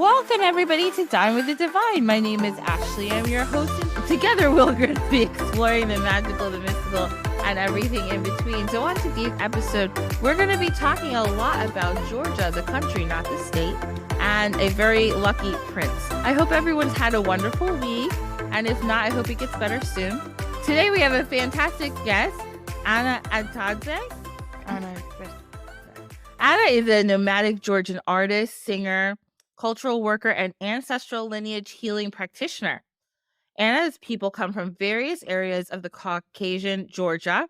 Welcome, everybody, to Dine with the Divine. My name is Ashley. I'm your host, and together we're going to be exploring the magical, the mystical, and everything in between. So on today's episode, we're going to be talking a lot about Georgia, the country, not the state, and a very lucky prince. I hope everyone's had a wonderful week, and if not, I hope it gets better soon. Today we have a fantastic guest, Ana Antadze. Ana is a nomadic Georgian artist, singer, cultural worker, and ancestral lineage healing practitioner. Ana's people come from various areas of the Caucasian Georgia.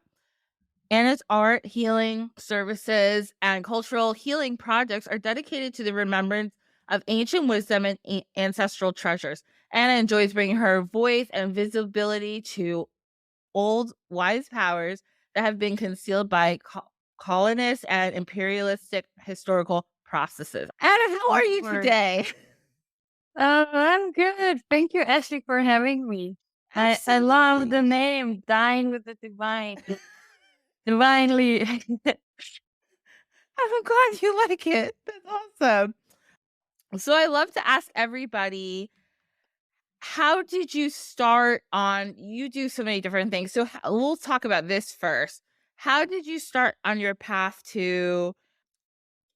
Ana's art, healing services, and cultural healing projects are dedicated to the remembrance of ancient wisdom and ancestral treasures. Ana enjoys bringing her voice and visibility to old wise powers that have been concealed by colonialist and imperialistic historical processes. Ana, how are you today? I'm good. Thank you, Ashley, for having me. I love the name Dine with the Divine. Divinely. I'm glad you like it. That's awesome. So I love to ask everybody, how did you start on, you do so many different things. So we'll talk about this first. How did you start on your path to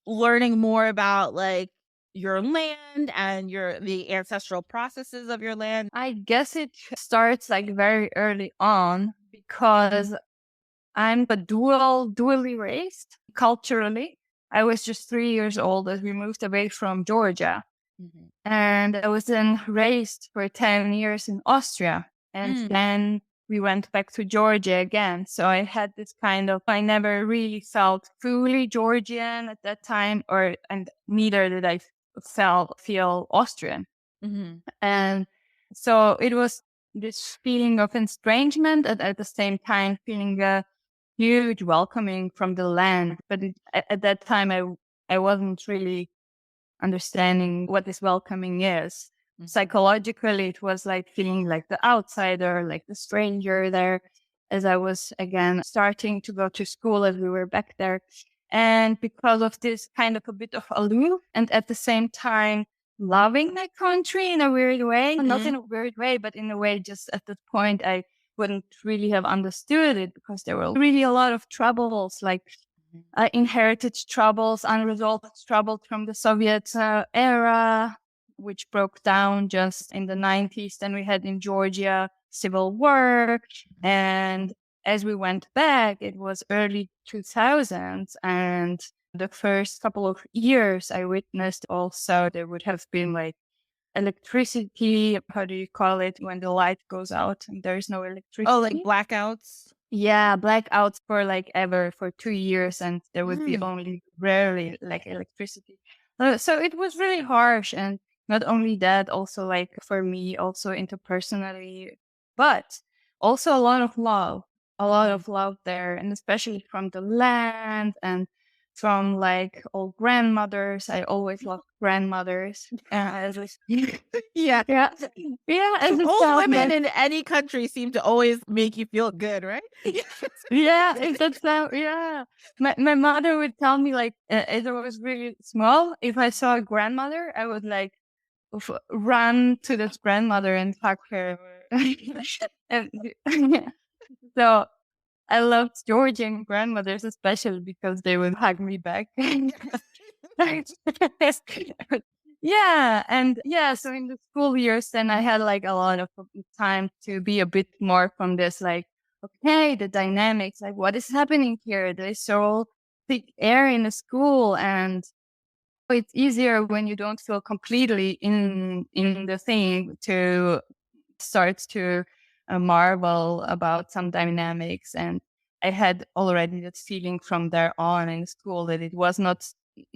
learning more about like your land and the ancestral processes of your land? I guess it starts like very early on because I'm dually raised culturally. I was just 3 years old as we moved away from Georgia. Mm-hmm. And I was then raised for 10 years in Austria. And then we went back to Georgia again. So I had this I never really felt fully Georgian at that time, and neither did I feel Austrian. Mm-hmm. And so it was this feeling of estrangement and at the same time feeling a huge welcoming from the land. But at that time, I wasn't really understanding what this welcoming is. Mm-hmm. Psychologically, it was like feeling like the outsider, like the stranger there, as I was again starting to go to school as we were back there. And because of this kind of a bit of aloof and at the same time loving my country in a weird way, Mm-hmm. not in a weird way, but in a way just at that point I wouldn't really have understood it because there were really a lot of troubles, like inherited troubles, unresolved troubles from the Soviet era, which broke down just in the 90s. Then we had in Georgia civil war. And as we went back, it was early 2000s. And the first couple of years I witnessed also there would have been like electricity. How do you call it when the light goes out and there's no electricity? Oh, like blackouts? Yeah, blackouts for like ever for 2 years, and there would be only rarely like electricity. So it was really harsh, and not only that, also like for me, also interpersonally, but also a lot of love there, and especially from the land and from like old grandmothers. I always loved grandmothers. Yeah. Yeah. And old women in any country seem to always make you feel good, right? Yeah. My mother would tell me like, as I was really small, if I saw a grandmother, I would like run to this grandmother and hug her. And, so I loved Georgian grandmothers, especially because they would hug me back. So in the school years, then I had like a lot of time to be a bit more from this, like, okay, the dynamics, like what is happening here? There's so thick air in the school, and it's easier when you don't feel completely in the thing to start to marvel about some dynamics. And I had already that feeling from there on in school that it was not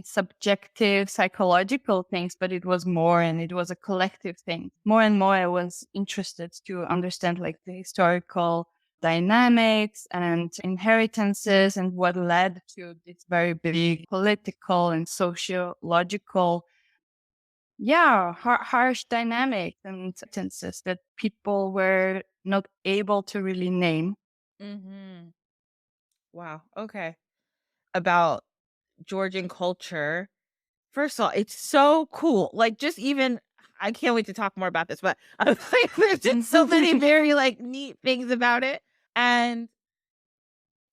subjective psychological things, but it was more, and it was a collective thing. More and more I was interested to understand like the historical dynamics and inheritances and what led to this very big political and sociological harsh dynamics and sentences that people were not able to really name. Mm-hmm. Wow. Okay. About Georgian culture. First of all, it's so cool. Like, just even I can't wait to talk more about this, but I was like, there's just so many very like neat things about it. And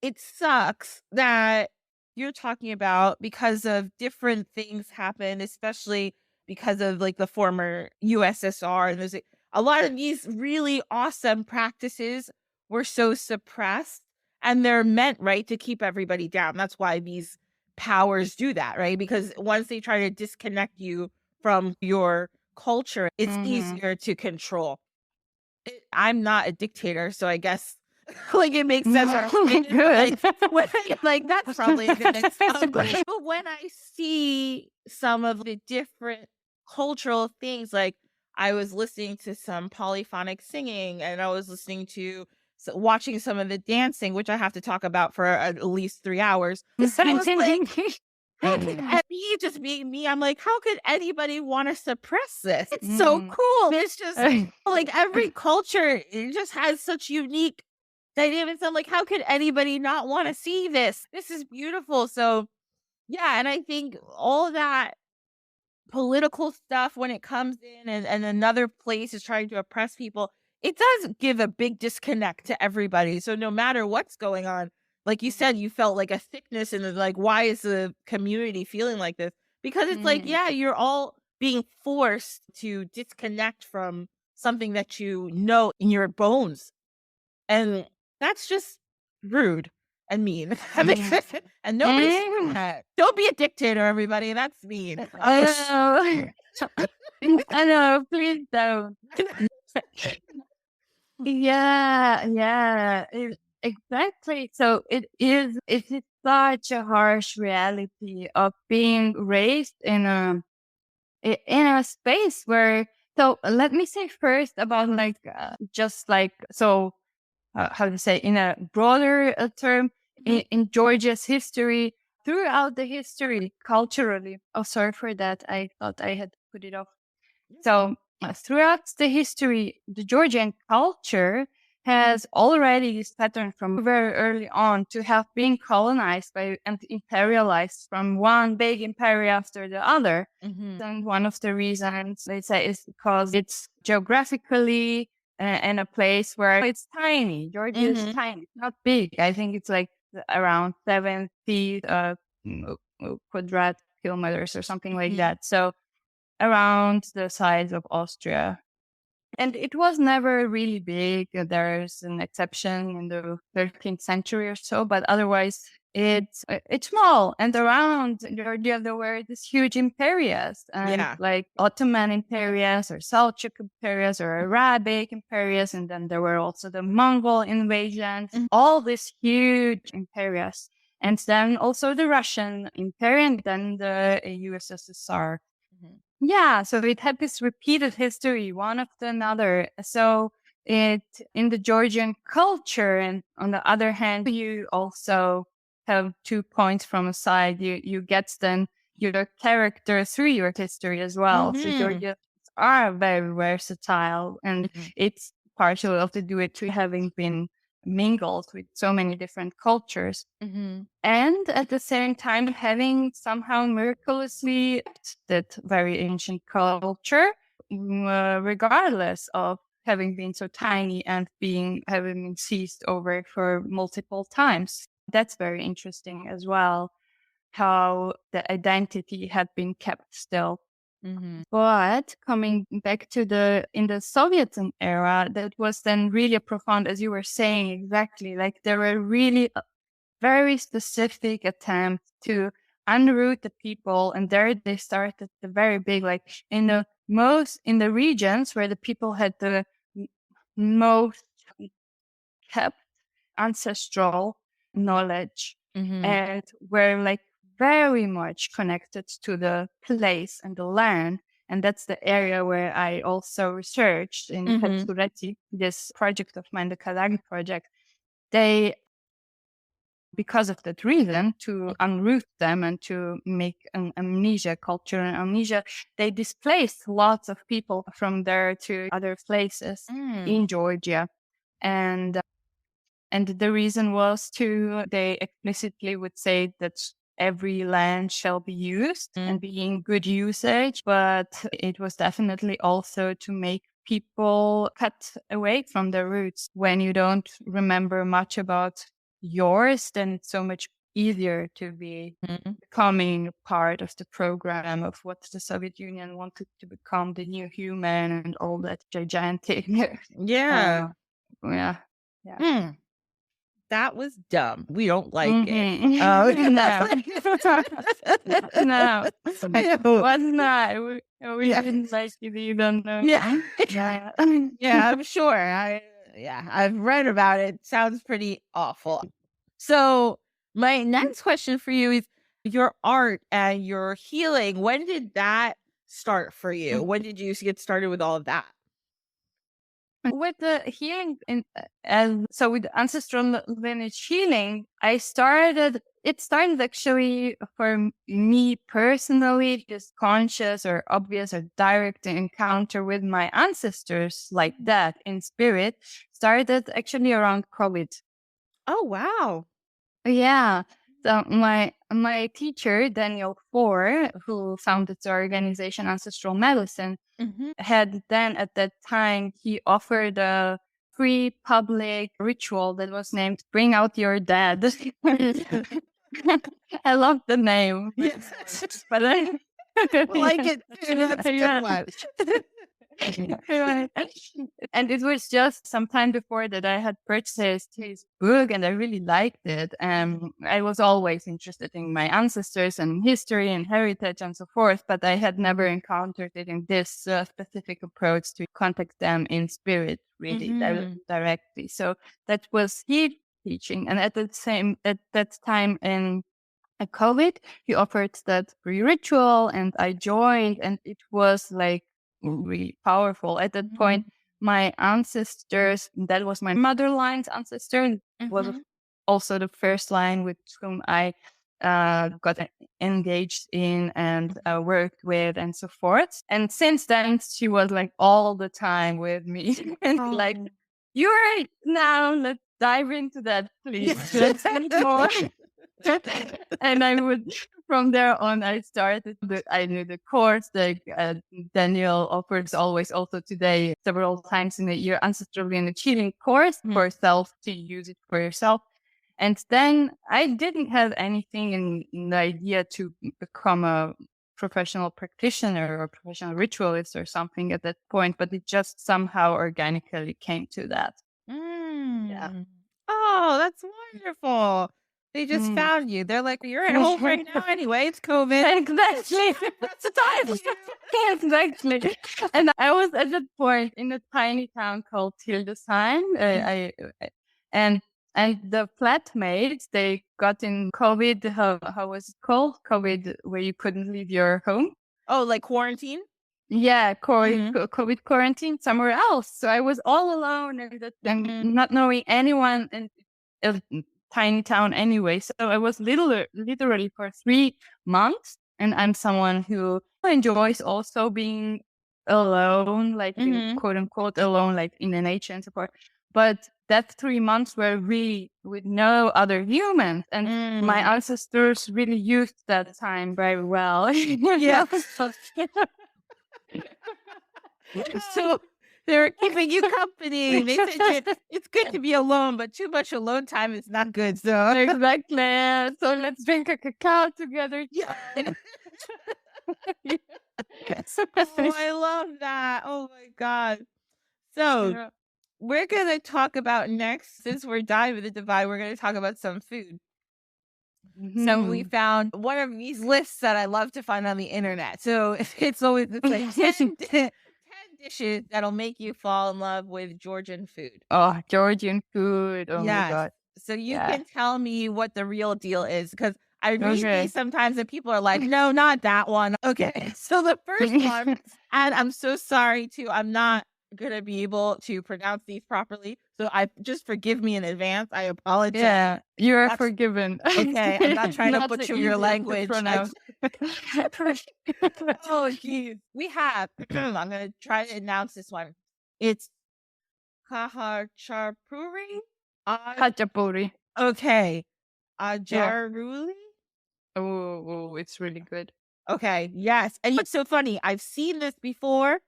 it sucks that you're talking about because of different things happen, especially because of like the former USSR. And there's like, a lot of these really awesome practices were so suppressed and they're meant, right, to keep everybody down. That's why these powers do that, right? Because once they try to disconnect you from your culture, it's Mm-hmm. easier to control. I'm not a dictator, so I guess like it makes sense. Good. Like that's probably a good example. But when I see some of the different cultural things, like I was listening to some polyphonic singing, and I was listening to watching some of the dancing, which I have to talk about for at least 3 hours. I was like, and me just being me, I'm like, how could anybody want to suppress this? It's so cool. It's just like every culture, it just has such unique dynamics. I'm like, how could anybody not want to see this? This is beautiful. So yeah, and I think all that political stuff when it comes in and another place is trying to oppress people, it does give a big disconnect to everybody. So no matter what's going on, like you said, you felt like a thickness and like, why is the community feeling like this? Because it's like, yeah, you're all being forced to disconnect from something that you know in your bones. And that's just rude and mean. And nobody's saying that. Don't be a dictator, everybody. That's mean. I know. I know. Please don't. Yeah, yeah, exactly. So it is such a harsh reality of being raised in a space where. So let me say first about like just like so how to say in a broader term in Georgia's history throughout the history culturally. Oh, sorry for that. I thought I had put it off. So, throughout the history, the Georgian culture has already this pattern from very early on to have been colonized by and imperialized from one big empire after the other. And one of the reasons they say is because it's geographically in a place where it's tiny. Georgia is tiny, it's not big. I think it's like around 7 feet quadrat kilometers or something like that. So around the size of Austria. And it was never really big. There's an exception in the 13th century or so, but otherwise it's small. And around Georgia, there were these huge imperias and like Ottoman imperias or Seljuk imperias or Arabic imperias. And then there were also the Mongol invasions, all these huge imperias. And then also the Russian Imperium, and then the USSR. Yeah, so it had this repeated history, one after another. So it in the Georgian culture, and on the other hand, you also have 2 points from a side. You get then your character through your history as well. So Georgians are very versatile, and it's partially also due it to having been mingled with so many different cultures. And at the same time, having somehow miraculously that very ancient culture, regardless of having been so tiny and having been seized over for multiple times. That's very interesting as well, how the identity had been kept still. But coming back to in the Soviet era, that was then really a profound, as you were saying, exactly, like there were really very specific attempt to unroot the people. And there they started the very big, like in the regions where the people had the most kept ancestral knowledge and were like very much connected to the place and the land. And that's the area where I also researched in Petsureti, this project of mine, the Kalagi project. They because of that reason, to unroot them and to make an amnesia, cultural amnesia, they displaced lots of people from there to other places in Georgia. And the reason was they explicitly would say that every land shall be used and be in good usage, but it was definitely also to make people cut away from their roots. When you don't remember much about yours, then it's so much easier to be becoming part of the program of what the Soviet Union wanted to become, the new human and all that gigantic. Yeah. Yeah. That was dumb. We don't like it. No. No. I know. Was not. We didn't like it. You don't know. Yeah. Yeah. Yeah, I'm sure. I've read about it. Sounds pretty awful. So my next question for you is your art and your healing. When did that start for you? When did you get started with all of that? With the healing, so with ancestral lineage healing, it started actually for me personally, just conscious or obvious or direct encounter with my ancestors like that in spirit started actually around COVID. Oh, wow. Yeah. So my teacher, Daniel Four, who founded the organization Ancestral Medicine, had then at that time, he offered a free public ritual that was named Bring Out Your Dead. I love the name. Yes. But I Like it too. That's a good one. And it was just some time before that I had purchased his book and I really liked it. I was always interested in my ancestors and history and heritage and so forth, but I had never encountered it in this specific approach to contact them in spirit, really directly. So that was his teaching. And at that time in COVID, he offered that free ritual and I joined and it was like really powerful. At that point, my ancestors, that was my mother line's ancestor, was also the first line with whom I got engaged in and worked with and so forth. And since then, she was like all the time with me. And like, you're right now, let's dive into that, please. Let's get more. And I would, from there on, I started, I knew the course, like Daniel offers always also today, several times in a year, ancestral lineage healing course for self to use it for yourself. And then I didn't have anything in the idea to become a professional practitioner or professional ritualist or something at that point, but it just somehow organically came to that. Yeah. Oh, that's wonderful. They just found you. They're like, you're at home right now anyway. It's COVID. Exactly. That's the time. Exactly. And I was at that point in a tiny town called Hildesheim. And the flatmates, they got in COVID. How was it called? COVID, where you couldn't leave your home. Oh, like quarantine? Yeah, COVID quarantine somewhere else. So I was all alone and not knowing anyone in a tiny town anyway. So I was literally for 3 months. And I'm someone who enjoys also being alone, like being quote unquote alone, like in the nature and so forth. But that 3 months were really with no other humans. And my ancestors really used that time very well. Yeah. So they were keeping you company. They said it's good to be alone, but too much alone time is not good. So exactly. So let's drink a cacao together. Yeah. Oh, I love that. Oh my God. So we're going to talk about next, since we're diving the divide, we're going to talk about some food. So we found one of these lists that I love to find on the internet. So it's like 10 dishes that'll make you fall in love with Georgian food. Oh, Georgian food. Oh my God. So you can tell me what the real deal is, because I read these sometimes and people are like, no, not that one. Okay. So the first one, and I'm so sorry too, I'm not going to be able to pronounce these properly. So just forgive me in advance. I apologize. Yeah, you are forgiven. Okay. I'm not trying to butcher your language. Oh, geez. We have, I'm going to try to announce this one. It's Khachatpuri. Khachapuri. Okay. Ajaruli. Oh, it's really good. Okay, yes. And it's so funny. I've seen this before.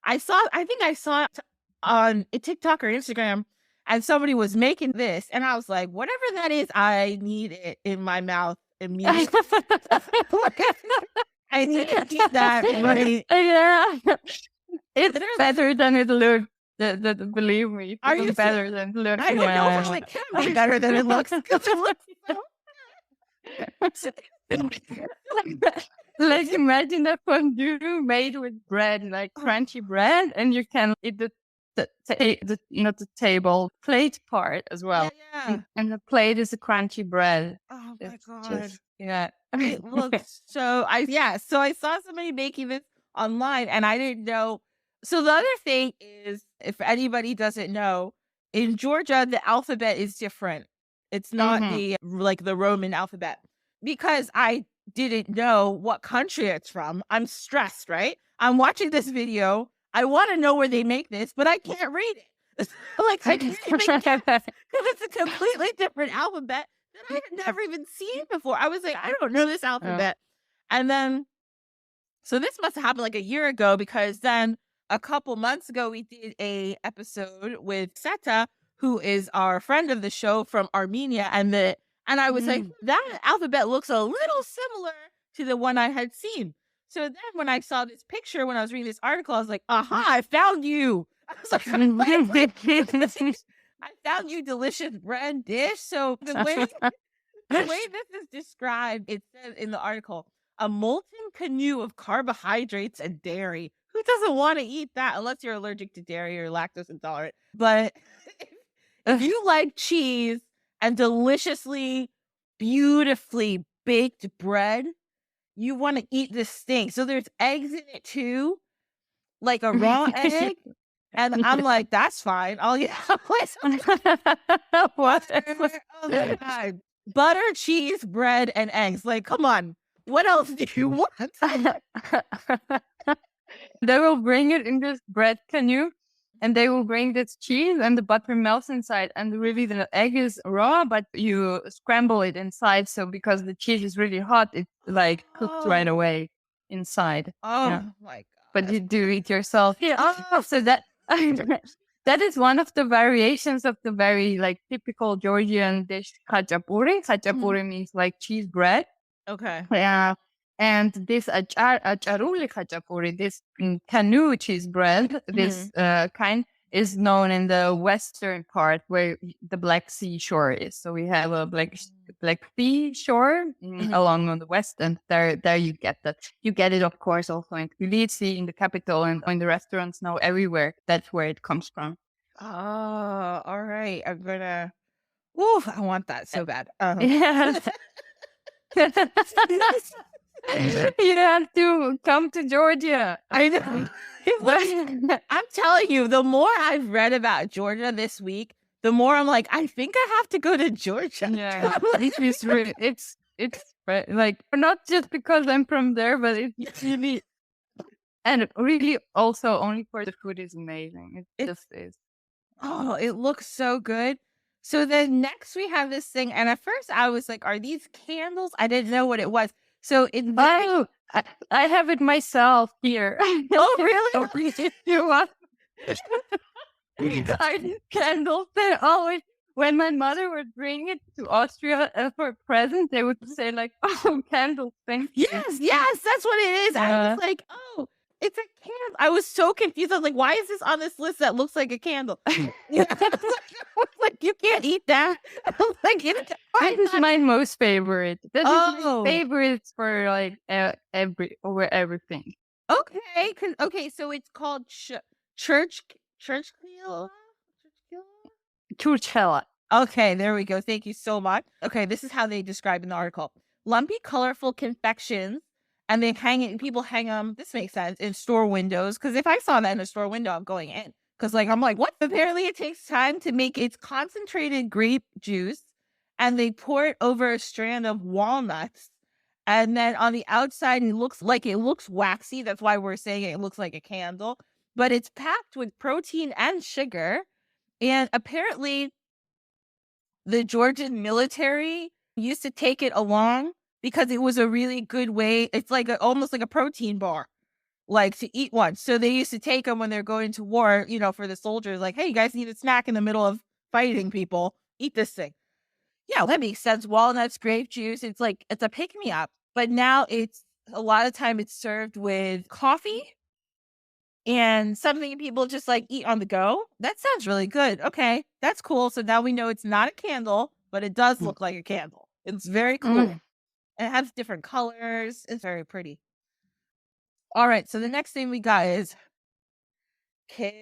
I think I saw it on a TikTok or Instagram, and somebody was making this, and I was like, whatever that is, I need it in my mouth immediately. I need to eat that right. Yeah. It's Literally. better than it looked. Believe me, Are you it's better than it looked. I don't know if it can be better than it looks. 'Cause it looks so Like imagine a fondue made with bread, like crunchy bread, and you can eat the not the table plate part as well. yeah. And the plate is a crunchy bread. Oh my It's god. just yeah. It looks so so I saw somebody making this online and I didn't know. So the other thing is, if anybody doesn't know, in Georgia the alphabet is different. It's not Mhm. the Roman alphabet. Because I didn't know what country it's from, I'm stressed, right? I'm watching this video. I want to know where they make this, but I can't read it. Like I can't even guess because it's a completely different alphabet that I had never even seen before. I was like, I don't know this Yeah. alphabet. And then, so this must have happened like a year ago because then a couple months ago, we did a episode with Seta, who is our friend of the show from Armenia. And I was like, that alphabet looks a little similar to the one I had seen. So then when I saw this picture, when I was reading this article, I was like, aha, I found you. I was like, I found you, delicious bread dish. So the way this is described, it says in the article, a molten canoe of carbohydrates and dairy. Who doesn't want to eat that unless you're allergic to dairy or lactose intolerant? But if you like cheese and deliciously, beautifully baked bread, you want to eat this thing. So there's eggs in it too, like a raw egg. And I'm like, that's fine. I'll eat What? Oh my god. Butter, cheese, bread, and eggs. Like, come on. What else do you want? They will bring it in this bread canoe, and they will bring this cheese, and the butter melts inside. And really, the egg is raw, but you scramble it inside. So because the cheese is really hot, it's like cooked right away inside. Oh Yeah. my god. But you do it yourself. Yeah. Oh, so that that is one of the variations of the very like typical Georgian dish khachapuri. Khachapuri means like cheese bread. Okay. Yeah. And this acharuli khachapuri, this canoe cheese bread, this kind is known in the western part where the Black Sea shore is. So we have a Black Sea shore along on the west, and there you get that. You get it, of course, also in Tbilisi, in the capital, and in the restaurants now everywhere. That's where it comes from. Oh, all right. I'm gonna. Ooh, I want that so bad. Yeah. You have to come to Georgia. I know. I'm telling you, the more I've read about Georgia this week, the more I'm like, I think I have to go to Georgia. Yeah, it's really, it's like not just because I'm from there, but it's really, and really also only for the food is amazing. It just is. Oh, it looks so good. So then next we have this thing, and at first I was like, are these candles? I didn't know what it was. So I have it myself here. Oh, really? You want candles? They always, when my mother would bring it to Austria for a present, they would say like, "Oh, candles, thank you." Yes, that's what it is. I was like, oh, it's a candle. I was so confused. I was like, why is this on this list that looks like a candle? I was like, you can't eat that. I'm like, this is my most favorite. This is my favorite for like everything. Okay, okay, so it's called Churchella. Okay, there we go. Thank you so much. Okay, this is how they describe in the article. Lumpy, colorful confections, and people hang them, this makes sense, in store windows. Because if I saw that in a store window, I'm going in. Because I'm like, what? Apparently it takes time to make its concentrated grape juice, and they pour it over a strand of walnuts. And then on the outside, it looks waxy. That's why we're saying it looks like a candle. But it's packed with protein and sugar. And apparently, the Georgian military used to take it along because it was a really good way. It's like almost like a protein bar, like to eat one. So they used to take them when they're going to war, for the soldiers, like, hey, you guys need a snack in the middle of fighting people. Eat this thing. Yeah, that makes sense. Walnuts, grape juice. It's a pick me up. But now it's a lot of time it's served with coffee and something people just like eat on the go. That sounds really good. Okay, that's cool. So now we know it's not a candle, but it does look like a candle. It's very cool. And it has different colors. It's very pretty. All right. So the next thing we got is Kinkali.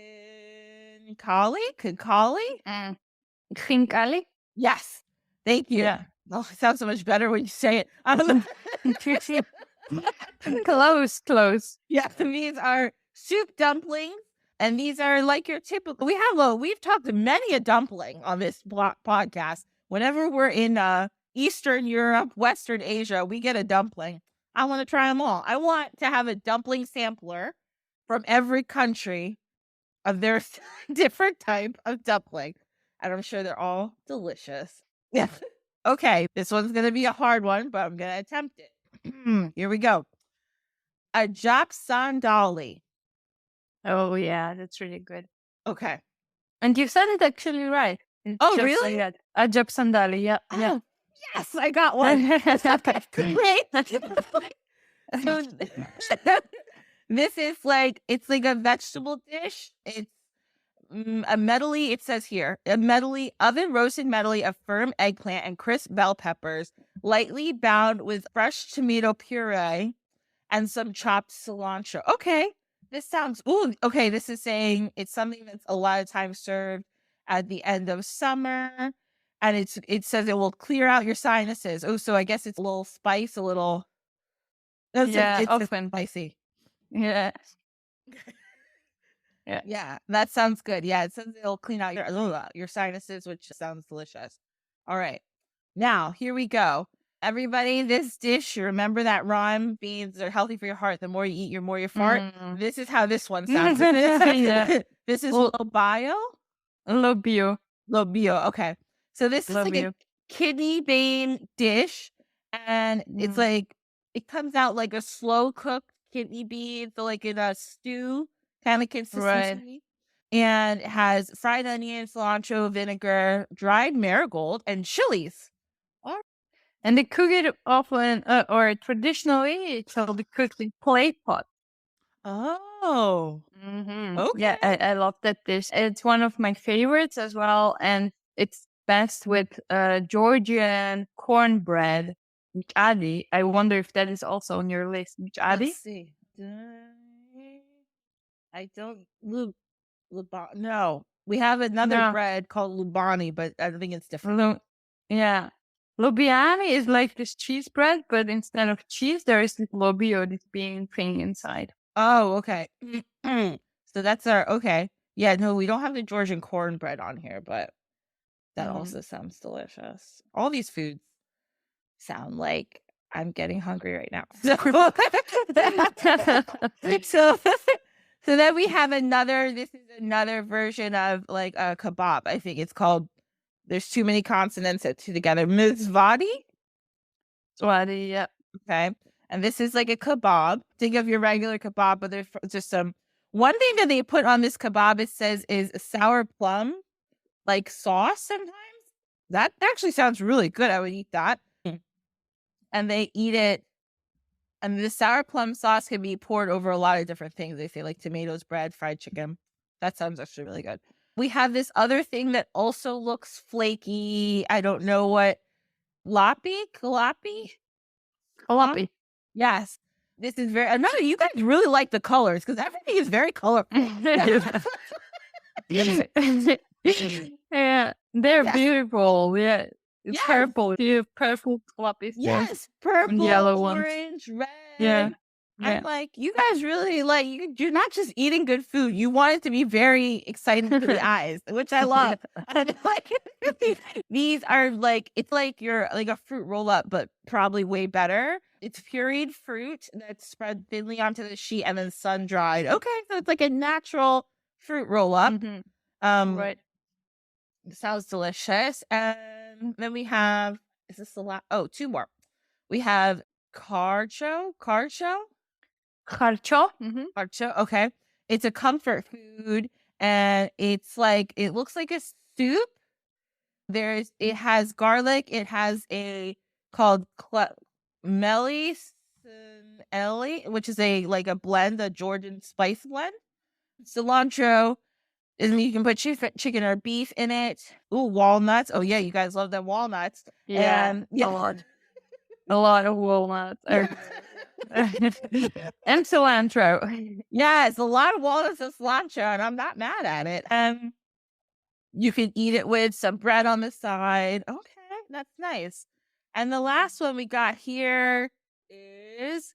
Khinkali? Yes. Thank you. Yeah. Oh, it sounds so much better when you say it. I don't know. Close. Yeah, these are soup dumplings, and these are like your typical. We've talked to many a dumpling on this podcast. Whenever we're in Eastern Europe, Western Asia, we get a dumpling. I want to try them all. I want to have a dumpling sampler from every country of their different type of dumpling, and I'm sure they're all delicious. Yeah. Okay, this one's gonna be a hard one, but I'm gonna attempt it. Here we go. A Japsandali. Oh, yeah, that's really good. Okay. And you said it actually right. It's Oh, just really? like that. Ajab Sandali, yeah. Oh, yes, I got one. Okay, great. So this is it's like a vegetable dish. It's a medley, it says here, a medley, oven roasted medley of firm eggplant and crisp bell peppers, lightly bound with fresh tomato puree and some chopped cilantro. Okay, this sounds, okay, this is saying it's something that's a lot of times served at the end of summer, and it says it will clear out your sinuses. Oh, so I guess it's a little spice, a little, Yeah, it's often. spicy. Yeah. Yeah, that sounds good. Yeah, it says it'll clean out your sinuses, which sounds delicious. All right. Now, here we go. Everybody, this dish, you remember that rhyme, beans are healthy for your heart. The more you eat, the more you fart. This is how this one sounds. Yeah. This is Lobio. Lobio. Okay. So this is like a kidney bean dish, and it's like, it comes out like a slow cooked kidney bean, so like in a stew kind of consistency. Right. And it has fried onion, cilantro, vinegar, dried marigold, and chilies. And they cook it often, or traditionally, it shall be cooked in clay pot. Oh. Okay. Yeah, I love that dish. It's one of my favorites as well, and it's best with Georgian cornbread, michadi. I wonder if that is also on your list, michadi. Let's see. I don't no. We have another bread called Lubani, but I think it's different. Yeah. Lubiani is like this cheese bread, but instead of cheese, there is this lobio, this bean thing inside. Oh, okay. So that's okay. Yeah, no, we don't have the Georgian cornbread on here, but that also sounds delicious. All these foods sound like I'm getting hungry right now. So then we have this is another version of like a kebab. I think it's called, there's too many consonants together. Mizvadi? Swadi, yeah. Okay. And this is like a kebab. Think of your regular kebab, but there's just one thing that they put on this kebab, it says, is a sour plum, like sauce sometimes. That actually sounds really good. I would eat that. And they eat it. And the sour plum sauce can be poured over a lot of different things. They say like tomatoes, bread, fried chicken. That sounds actually really good. We have this other thing that also looks flaky. I don't know what. Kalapi? Yes. This is you guys really like the colors because everything is very colorful. Yeah, they're beautiful. Yeah. It's purple. You have purple kalapis. Yes, purple, yellow orange, red. Yeah. I'm like, you guys really you're not just eating good food. You want it to be very exciting to the eyes, which I love. These are it's like you're like a fruit roll up, but probably way better. It's pureed fruit that's spread thinly onto the sheet and then sun dried. Okay, so it's like a natural fruit roll up. Right. Sounds delicious. And then we have, is this the last? Oh, two more. We have carcho, Harcho. Mm-hmm. carcho. Okay, it's a comfort food, and it's like it looks like a soup. It has garlic. It has a called melly, which is a blend, a Georgian spice blend. Cilantro, and you can put chicken or beef in it. Ooh, walnuts. Oh yeah, you guys love them walnuts. Yeah, And a yeah, lot. A lot of walnuts. yeah. And cilantro. Yes, a lot of walnuts and cilantro, and I'm not mad at it. You can eat it with some bread on the side. Okay, that's nice. And the last one we got here is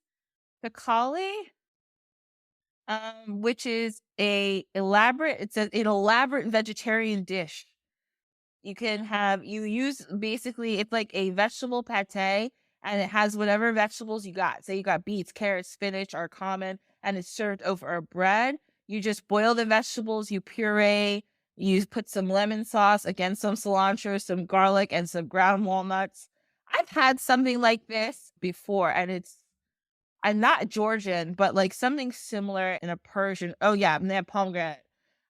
kakali, which is it's an elaborate vegetarian dish. You use basically it's like a vegetable pate, and it has whatever vegetables you got. Say you got beets, carrots, spinach are common, and it's served over a bread. You just boil the vegetables, you puree, you put some lemon sauce, again, some cilantro, some garlic, and some ground walnuts. I've had something like this before, and I'm not Georgian, but like something similar in a Persian. Oh yeah, and they have pomegranate.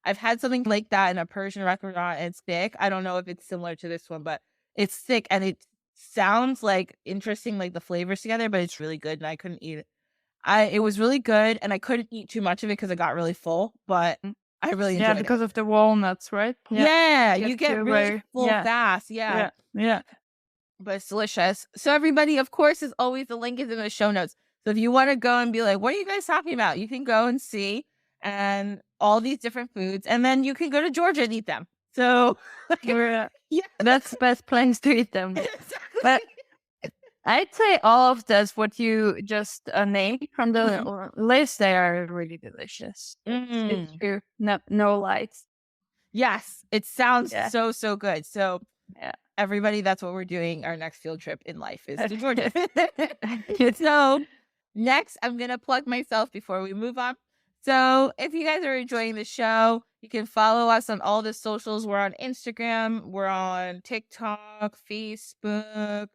I've had something like that in a Persian restaurant, and it's thick. I don't know if it's similar to this one, but it's thick and it sounds like interesting, like the flavors together, but it's really good and I couldn't eat it. It was really good and I couldn't eat too much of it because I got really full, but I really Yeah, enjoyed it. because of the walnuts, right? Yeah, you get really very full fast. yeah, yeah. But it's delicious. So everybody, of course, as always, the link is in the show notes. So if you want to go and be like, what are you guys talking about? You can go and see and all these different foods, and then you can go to Georgia and eat them. So Yeah. yeah, That's the best place to eat them. exactly. But I'd say all of this, what you just named from the list, they are really delicious. It's true. No lights. Yes, it sounds Yeah. so good. So Yeah. everybody, that's what we're doing. Our next field trip in life is to Georgia. So next, I'm going to plug myself before we move on. So if you guys are enjoying the show, you can follow us on all the socials. We're on Instagram, we're on TikTok, Facebook,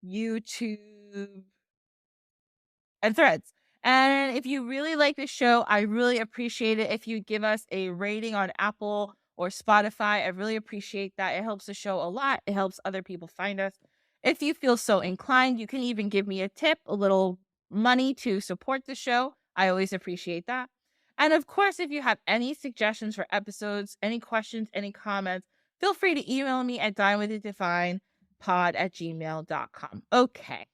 YouTube, and Threads. And if you really like the show, I really appreciate it if you give us a rating on Apple or Spotify. I really appreciate that. It helps the show a lot. It helps other people find us. If you feel so inclined, you can even give me a tip, a little money to support the show. I always appreciate that. And of course, if you have any suggestions for episodes, any questions, any comments, feel free to email me at dinewiththedivinepod@gmail.com. Okay.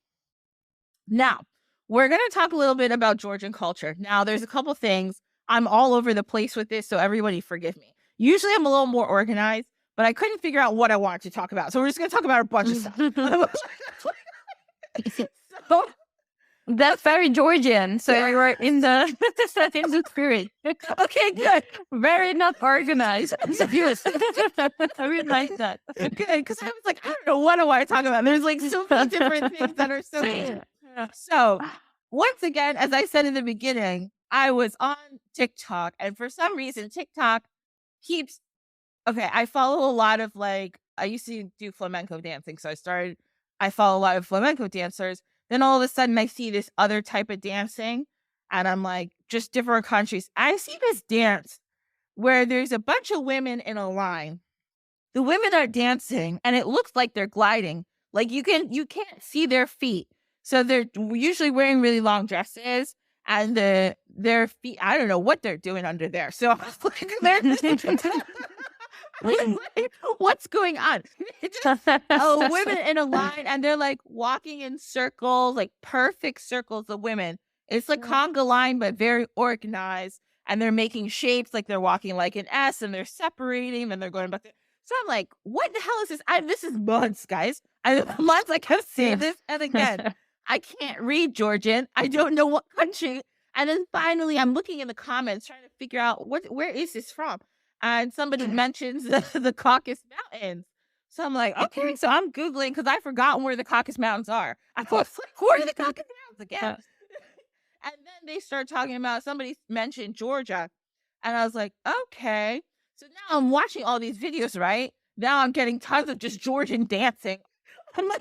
Now, we're going to talk a little bit about Georgian culture. Now, there's a couple things. I'm all over the place with this, so everybody forgive me. Usually I'm a little more organized, but I couldn't figure out what I wanted to talk about. So we're just going to talk about a bunch of stuff. So, That's very Georgian. So you're in the spirit. okay, good. Very not organized. I really like that. Okay, because I was like, I don't know what do I talk about. There's like so many different things that are so. So once again, as I said in the beginning, I was on TikTok, and for some reason, TikTok keeps. Okay, I follow a lot of I used to do flamenco dancing, so I follow a lot of flamenco dancers. Then all of a sudden, I see this other type of dancing, and I'm like, just different countries. I see this dance where there's a bunch of women in a line. The women are dancing, and it looks like they're gliding. Like you can't see their feet. So they're usually wearing really long dresses, and their feet, I don't know what they're doing under there. So I was like, what's going on? Women in a line, and they're like walking in circles, like perfect circles of women. It's like conga line, but very organized. And they're making shapes like they're walking like an S, and they're separating, and they're going back. So I'm like, what the hell is this? This is months, guys. Months I kept seeing this. And again, I can't read Georgian. I don't know what country. And then finally, I'm looking in the comments trying to figure out where is this from? And somebody mentions the Caucasus Mountains. So I'm like, okay. So I'm Googling because I've forgotten where the Caucasus Mountains are. I was like, where are the Caucasus Mountains again? And then they start talking about, somebody mentioned Georgia. And I was like, okay. So now I'm watching all these videos, right? Now I'm getting tons of just Georgian dancing. I'm like,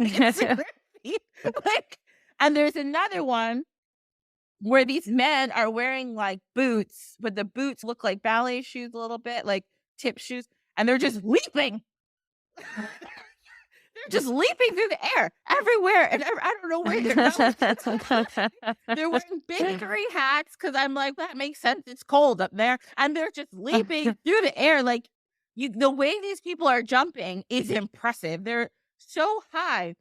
like And there's another one where these men are wearing like boots, but the boots look like ballet shoes a little bit, like tip shoes, and they're just leaping. They're just leaping through the air everywhere, and I don't know where they're going. They're wearing big furry hats because I'm like, that makes sense. It's cold up there, and they're just leaping through the air. Like the way these people are jumping is impressive. They're so high.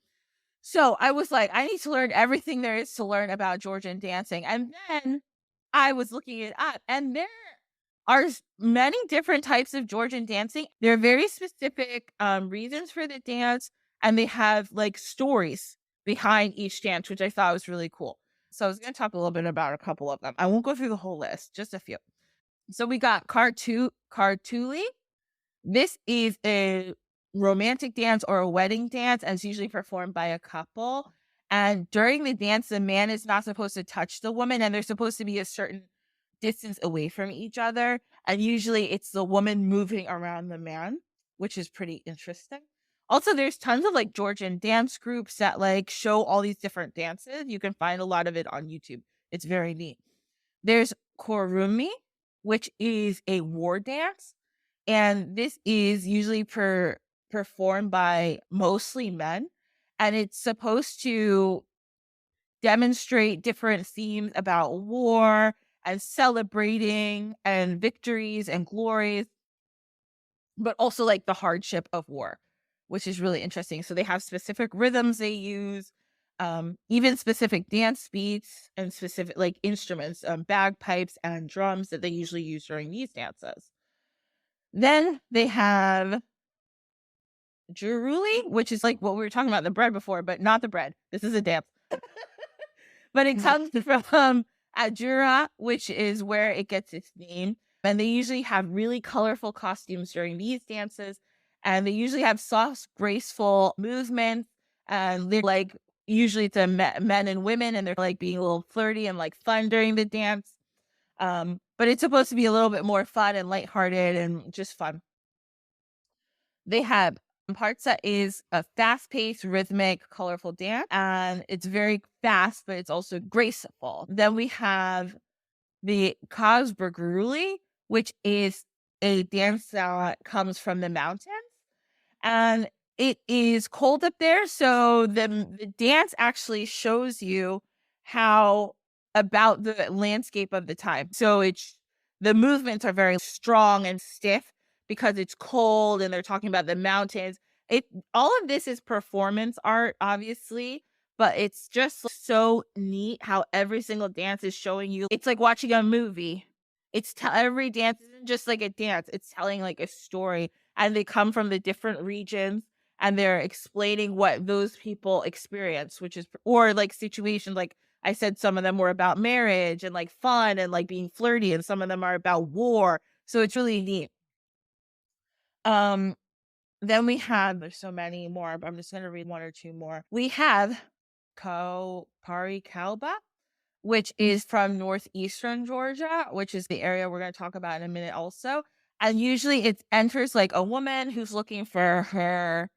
So I was like, I need to learn everything there is to learn about Georgian dancing. And then I was looking it up, and there are many different types of Georgian dancing. There are very specific reasons for the dance, and they have like stories behind each dance, which I thought was really cool. So I was going to talk a little bit about a couple of them. I won't go through the whole list, just a few. So we got Kartuli. This is a romantic dance or a wedding dance, and it's usually performed by a couple. And during the dance, the man is not supposed to touch the woman, and they're supposed to be a certain distance away from each other. And usually it's the woman moving around the man, which is pretty interesting. Also, there's tons of like Georgian dance groups that like show all these different dances. You can find a lot of it on YouTube. It's very neat. There's Korumi, which is a war dance. And this is usually performed by mostly men. And it's supposed to demonstrate different themes about war and celebrating and victories and glories, but also like the hardship of war, which is really interesting. So they have specific rhythms they use, even specific dance beats and specific like instruments, bagpipes and drums that they usually use during these dances. Then they have Juruli, which is like what we were talking about, the bread before, but not the bread. This is a dance. But it comes from Ajura, which is where it gets its name. And they usually have really colorful costumes during these dances. And they usually have soft, graceful movements. And they're like, usually it's men and women, and they're like being a little flirty and like fun during the dance. But it's supposed to be a little bit more fun and lighthearted and just fun. They have parts that is a fast-paced, rhythmic, colorful dance, and it's very fast, but it's also graceful. Then we have the Kazberguruli, which is a dance that comes from the mountains, and it is cold up there, so the dance actually shows you how about the landscape of the time. So the movements are very strong and stiff because it's cold, and they're talking about the mountains. All of this is performance art, obviously, but it's just so neat how every single dance is showing you. It's like watching a movie. Every dance isn't just like a dance. It's telling like a story, and they come from the different regions, and they're explaining what those people experience, or like situations. Like I said, some of them were about marriage and like fun and like being flirty, and some of them are about war. So it's really neat. Then we have, there's so many more, but I'm just going to read one or two more. We have Pari Kalba, which is from northeastern Georgia, which is the area we're going to talk about in a minute also. And usually it enters like a woman who's looking for her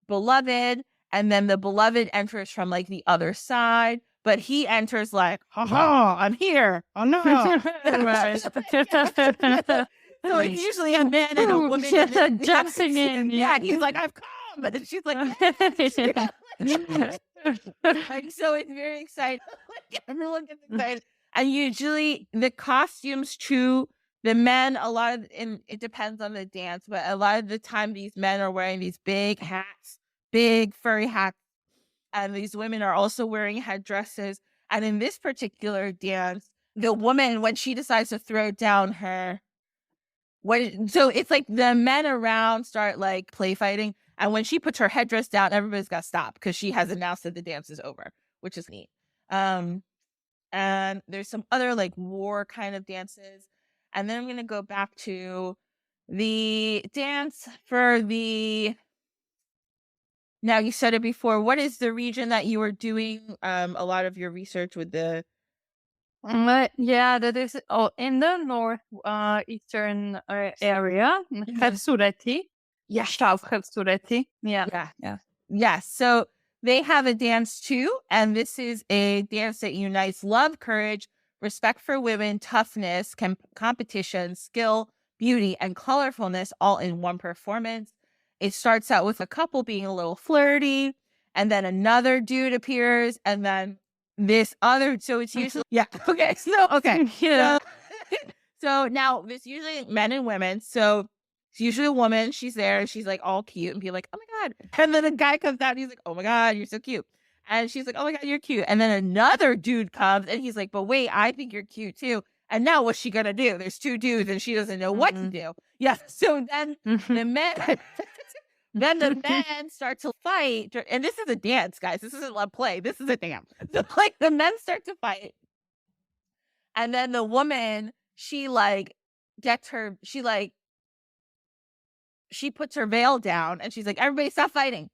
beloved, and then the beloved enters from like the other side, but he enters like, ha, I'm here. Oh no. So it's usually a man and a woman jumping in. Yeah, he's like, I've come. And she's like, so it's very exciting. Everyone gets excited. And usually the costumes too, the men, and it depends on the dance, but a lot of the time these men are wearing these big hats, big furry hats. And these women are also wearing headdresses. And in this particular dance, the woman, when she decides to throw down so it's like the men around start like play fighting. And when she puts her headdress down, everybody's got to stop because she has announced that the dance is over, which is neat. And there's some other like war kind of dances. And then I'm going to go back to the dance for now you said it before. What is the region that you were doing a lot of your research with the yeah, that is in the north eastern area. Khersureti. Yeah. Khersureti. Yeah. Yeah. So They have a dance too, and this is a dance that unites love, courage, respect for women, toughness, competition, skill, beauty, and colorfulness all in one performance. It starts out with a couple being a little flirty, and then another dude appears, and then this other. So it's usually yeah. Okay. So okay. Yeah. So now it's usually men and women. So it's usually a woman. She's there and she's like all cute and be like, oh my God. And then a guy comes out and he's like, oh my God, you're so cute. And she's like, oh my God, you're cute. And then another dude comes and he's like, but wait, I think you're cute too. And now what's she gonna do? There's two dudes and she doesn't know what to do. Yeah. So then the men then the men start to fight. And this is a dance, guys. This isn't a play. This is a dance. So like the men start to fight. And then the woman, she like gets her, she puts her veil down and she's like, everybody stop fighting.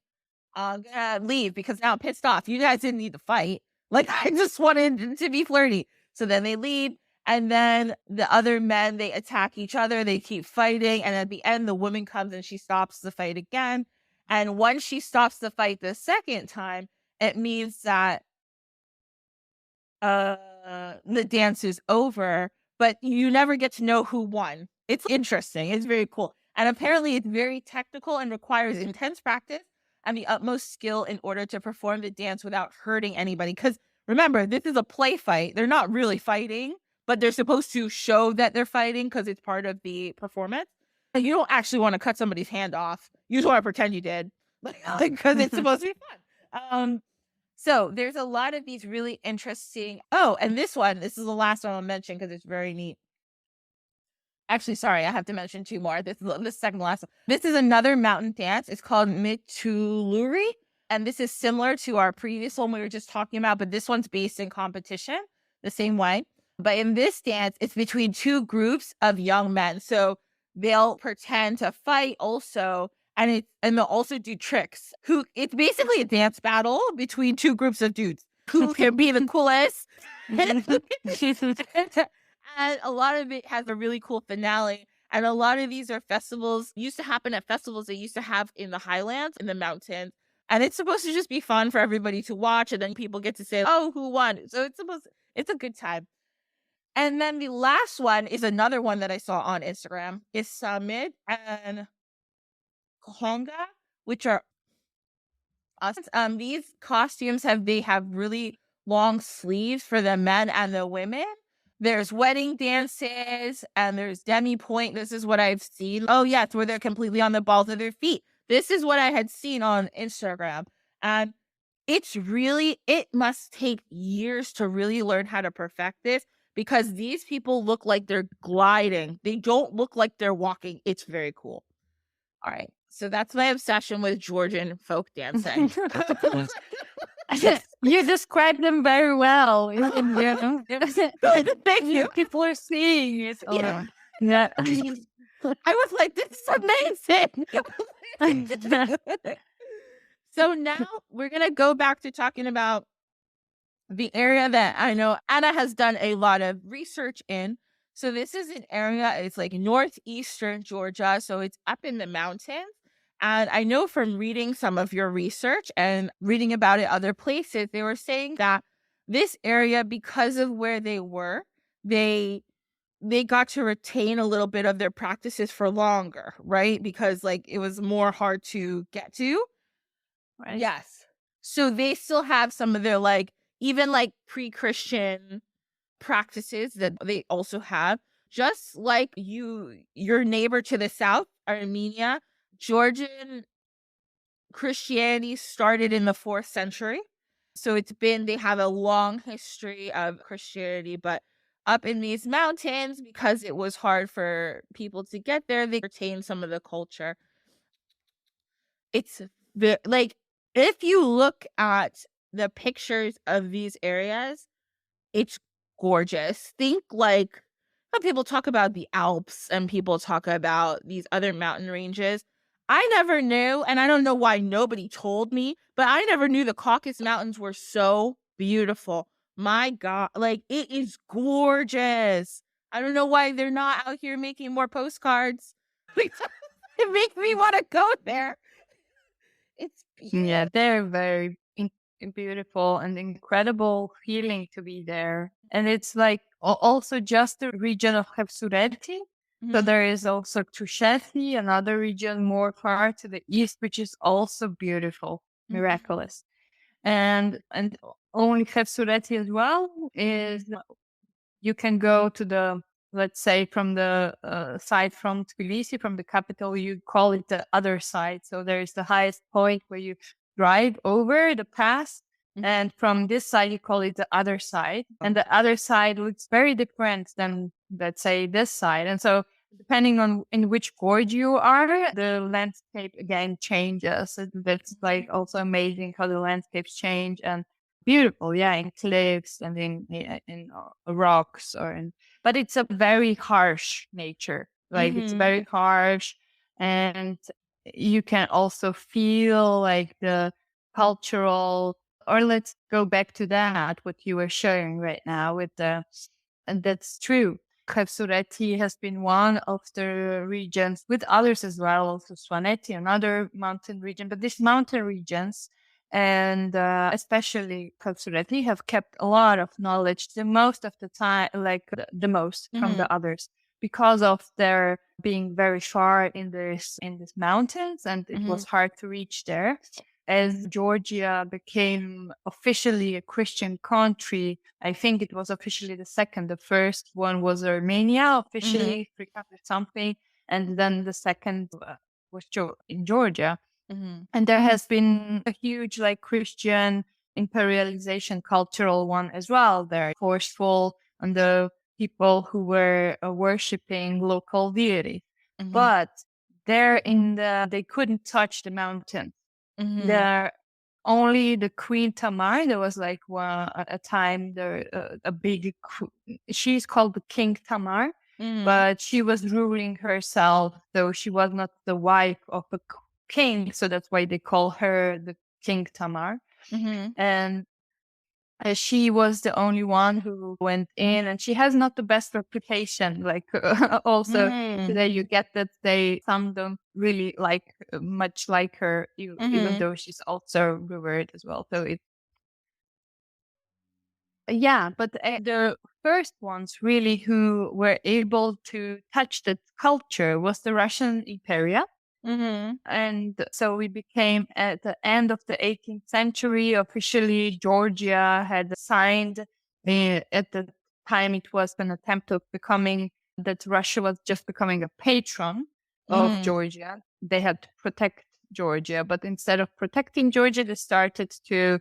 I'm gonna leave because now I'm pissed off. You guys didn't need to fight. Like, I just wanted to be flirty. So then they leave. And then the other men, they attack each other. They keep fighting. And at the end, the woman comes and she stops the fight again. And once she stops the fight the second time, it means that the dance is over, but you never get to know who won. It's interesting. It's very cool. And apparently it's very technical and requires intense practice and the utmost skill in order to perform the dance without hurting anybody. Because remember, this is a play fight. They're not really fighting, but they're supposed to show that they're fighting because it's part of the performance. And you don't actually want to cut somebody's hand off. You just want to pretend you did, because it's supposed to be fun. So there's a lot of these really interesting. Oh, and this is the last one I'll mention because it's very neat. Actually, sorry, I have to mention two more. This is the second last one. This is another mountain dance. It's called Mituluri. And this is similar to our previous one we were just talking about, but this one's based in competition the same way. But in this dance, it's between two groups of young men. So they'll pretend to fight also, and they'll also do tricks. It's basically a dance battle between two groups of dudes who can be the coolest. And a lot of it has a really cool finale. And a lot of these are festivals, used to happen at festivals they used to have in the highlands, in the mountains. And it's supposed to just be fun for everybody to watch. And then people get to say, oh, who won? So it's a good time. And then the last one is another one that I saw on Instagram. Is Summit and Konga, which are awesome. These costumes have really long sleeves for the men and the women. There's wedding dances and there's demi point. This is what I've seen. Oh, yeah, it's where they're completely on the balls of their feet. This is what I had seen on Instagram. And it must take years to really learn how to perfect this because these people look like they're gliding. They don't look like they're walking. It's very cool. All right. So that's my obsession with Georgian folk dancing. You described them very well. Thank you. People are seeing it. Yeah. Yeah. I was like, this is amazing. So now we're going to go back to talking about the area that I know Anna has done a lot of research in. So this is an area, it's like northeastern Georgia. So it's up in the mountains. And I know from reading some of your research and reading about it other places, they were saying that this area, because of where they were, they got to retain a little bit of their practices for longer, right? Because like it was more hard to get to. Right. Yes. So they still have some of their like, even like pre-Christian practices that they also have, just like your neighbor to the south, Armenia. Georgian Christianity started in the 4th century. So they have a long history of Christianity, but up in these mountains, because it was hard for people to get there, they retained some of the culture. It's like, if you look at the pictures of these areas, it's gorgeous. Think like when people talk about the Alps and people talk about these other mountain ranges. I never knew, and I don't know why nobody told me, but I never knew the Caucasus Mountains were so beautiful. My God, like it is gorgeous. I don't know why they're not out here making more postcards. It makes me want to go there. It's beautiful. Yeah, they're very beautiful and incredible feeling to be there. And it's like also just the region of Khepsureti. So Mhm. there is also Tusheti, another region more far to the east, which is also beautiful, Mhm. miraculous. And only Khepsureti as well is you can go to the, let's say, from the side from Tbilisi, from the capital, you call it the other side. So there is the highest point where you drive over the pass. Mhm. And from this side, you call it the other side. And the other side looks very different than, let's say, this side. And so depending on in which gorge you are, the landscape again changes. That's like also amazing how the landscapes change. And beautiful, yeah, in cliffs and in rocks but it's a very harsh nature. Like it's Mhm. very harsh, and you can also feel like the cultural. Or let's go back to that what you were sharing right now with the, and that's true. Khepsureti has been one of the regions, with others as well, also Swaneti, another mountain region. But these mountain regions, and especially Khepsureti, have kept a lot of knowledge the most of the time, like the most from Mhm. the others, because of their being very far in these mountains, and it was Mhm. hard to reach there. As Georgia became officially a Christian country, I think it was officially the second. The first one was Armenia, Mhm. officially 300 something, and then the second was in Georgia. Mhm. And there has been a huge like Christian imperialization cultural one as well. They're forceful on the people who were worshipping local deities. Mhm. But they couldn't touch the mountain. Mhm. There only the Queen Tamar. There was like a time there a big. She's called the King Tamar, Mhm. but she was ruling herself, though she was not the wife of a king. So that's why they call her the King Tamar. Mhm. And she was the only one who went in, and she has not the best reputation. Like also Mhm. today, you get that some don't really like much like her, even Mhm. though she's also revered as well. So it, yeah. But the first ones really who were able to touch that culture was the Russian Imperium. Mhm. And so we became at the end of the 18th century. Officially, Georgia had signed at the time it was an attempt of becoming that Russia was just becoming a patron of Mhm. Georgia. They had to protect Georgia, but instead of protecting Georgia, they started to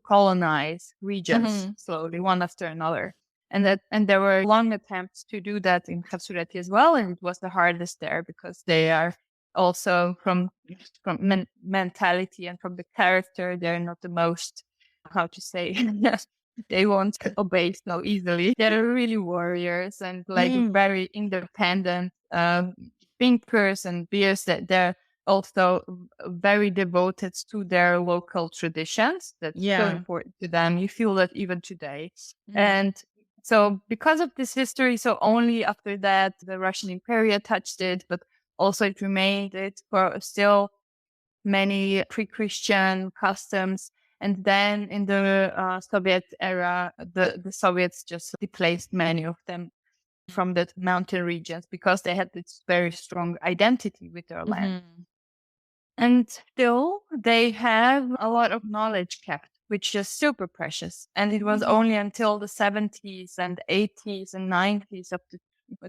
colonize regions Mhm. slowly, one after another. And there were long attempts to do that in Khafsureti as well, and it was the hardest there because they are also from mentality and from the character, they're not the most, how to say, they won't obey so easily. They're really warriors and like Mhm. very independent thinkers and beers, that they're also very devoted to their local traditions. That's so Yeah. important to them. You feel that even today. Mhm. And so because of this history, so only after that the Russian Imperium touched it, but also it remained it for still many pre-Christian customs. And then in the Soviet era, the Soviets just displaced many of them from the mountain regions because they had this very strong identity with their land. Mhm. And still, they have a lot of knowledge kept, which is super precious. And it was Mhm. only until the 70s and 80s and 90s of the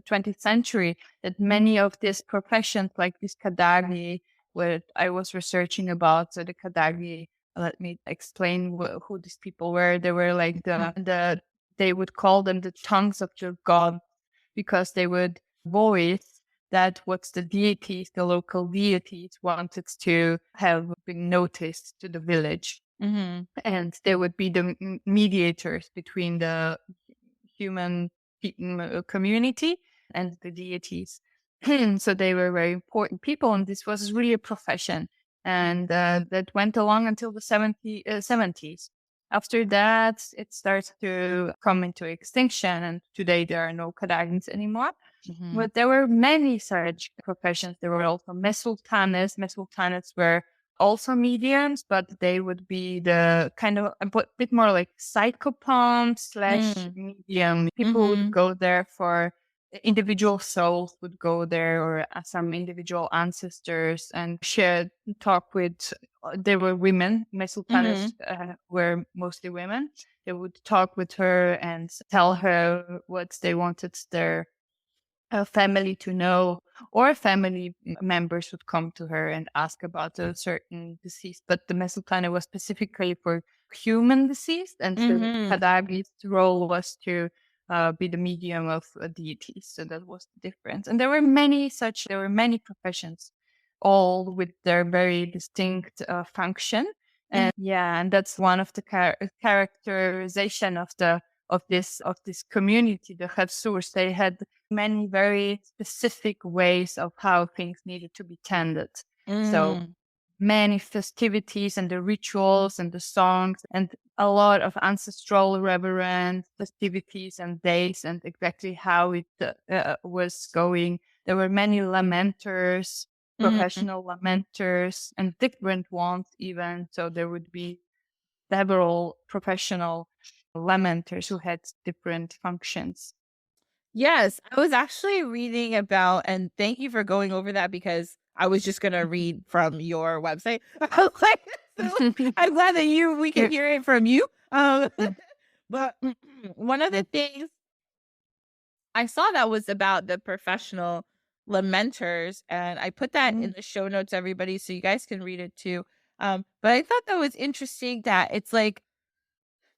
20th century that many of these professions, like this Kadagi, what I was researching about, so the Kadagi, let me explain who these people were. They were like they would call them the tongues of the god, because they would voice that what the deities, the local deities, wanted to have been noticed to the village. Mhm. And they would be the mediators between the human community and the deities. So they were very important people, and this was really a profession. And that went along until the 70s. After that, it starts to come into extinction, and today there are no Kadagins anymore. Mhm. But there were many such professions. There were also mesultanes. Mesultanes were also mediums, but they would be the kind of a bit more like psychopomp slash Mm. medium. People would Mhm. go there for individual souls would go there, or some individual ancestors, and share talk with. They were women. My sultanas Mhm. were mostly women. They would talk with her and tell her what they wanted their family to know, or family members would come to her and ask about a certain disease. But the Mesultana was specifically for human disease, and the Mhm. Kadagi's role was to be the medium of deities. So that was the difference. And there were many professions, all with their very distinct function. Mhm. And yeah, and that's one of the characterization of this community, the Khatsurs. They had many very specific ways of how things needed to be tended. So Mm. many festivities and the rituals and the songs, and a lot of ancestral reverent festivities and days, and exactly how it was going. There were many lamenters, Mhm. professional lamenters, and different ones even. So there would be several professional lamenters who had different functions. Yes, I was actually reading about, and thank you for going over that because I was just gonna read from your website. I was like, so I'm glad that we could You're- hear it from you. mm, But one of the things I saw that was about the professional lamenters, and I put that in mm, the show notes, everybody, so you guys can read it too. But I thought that was interesting that it's like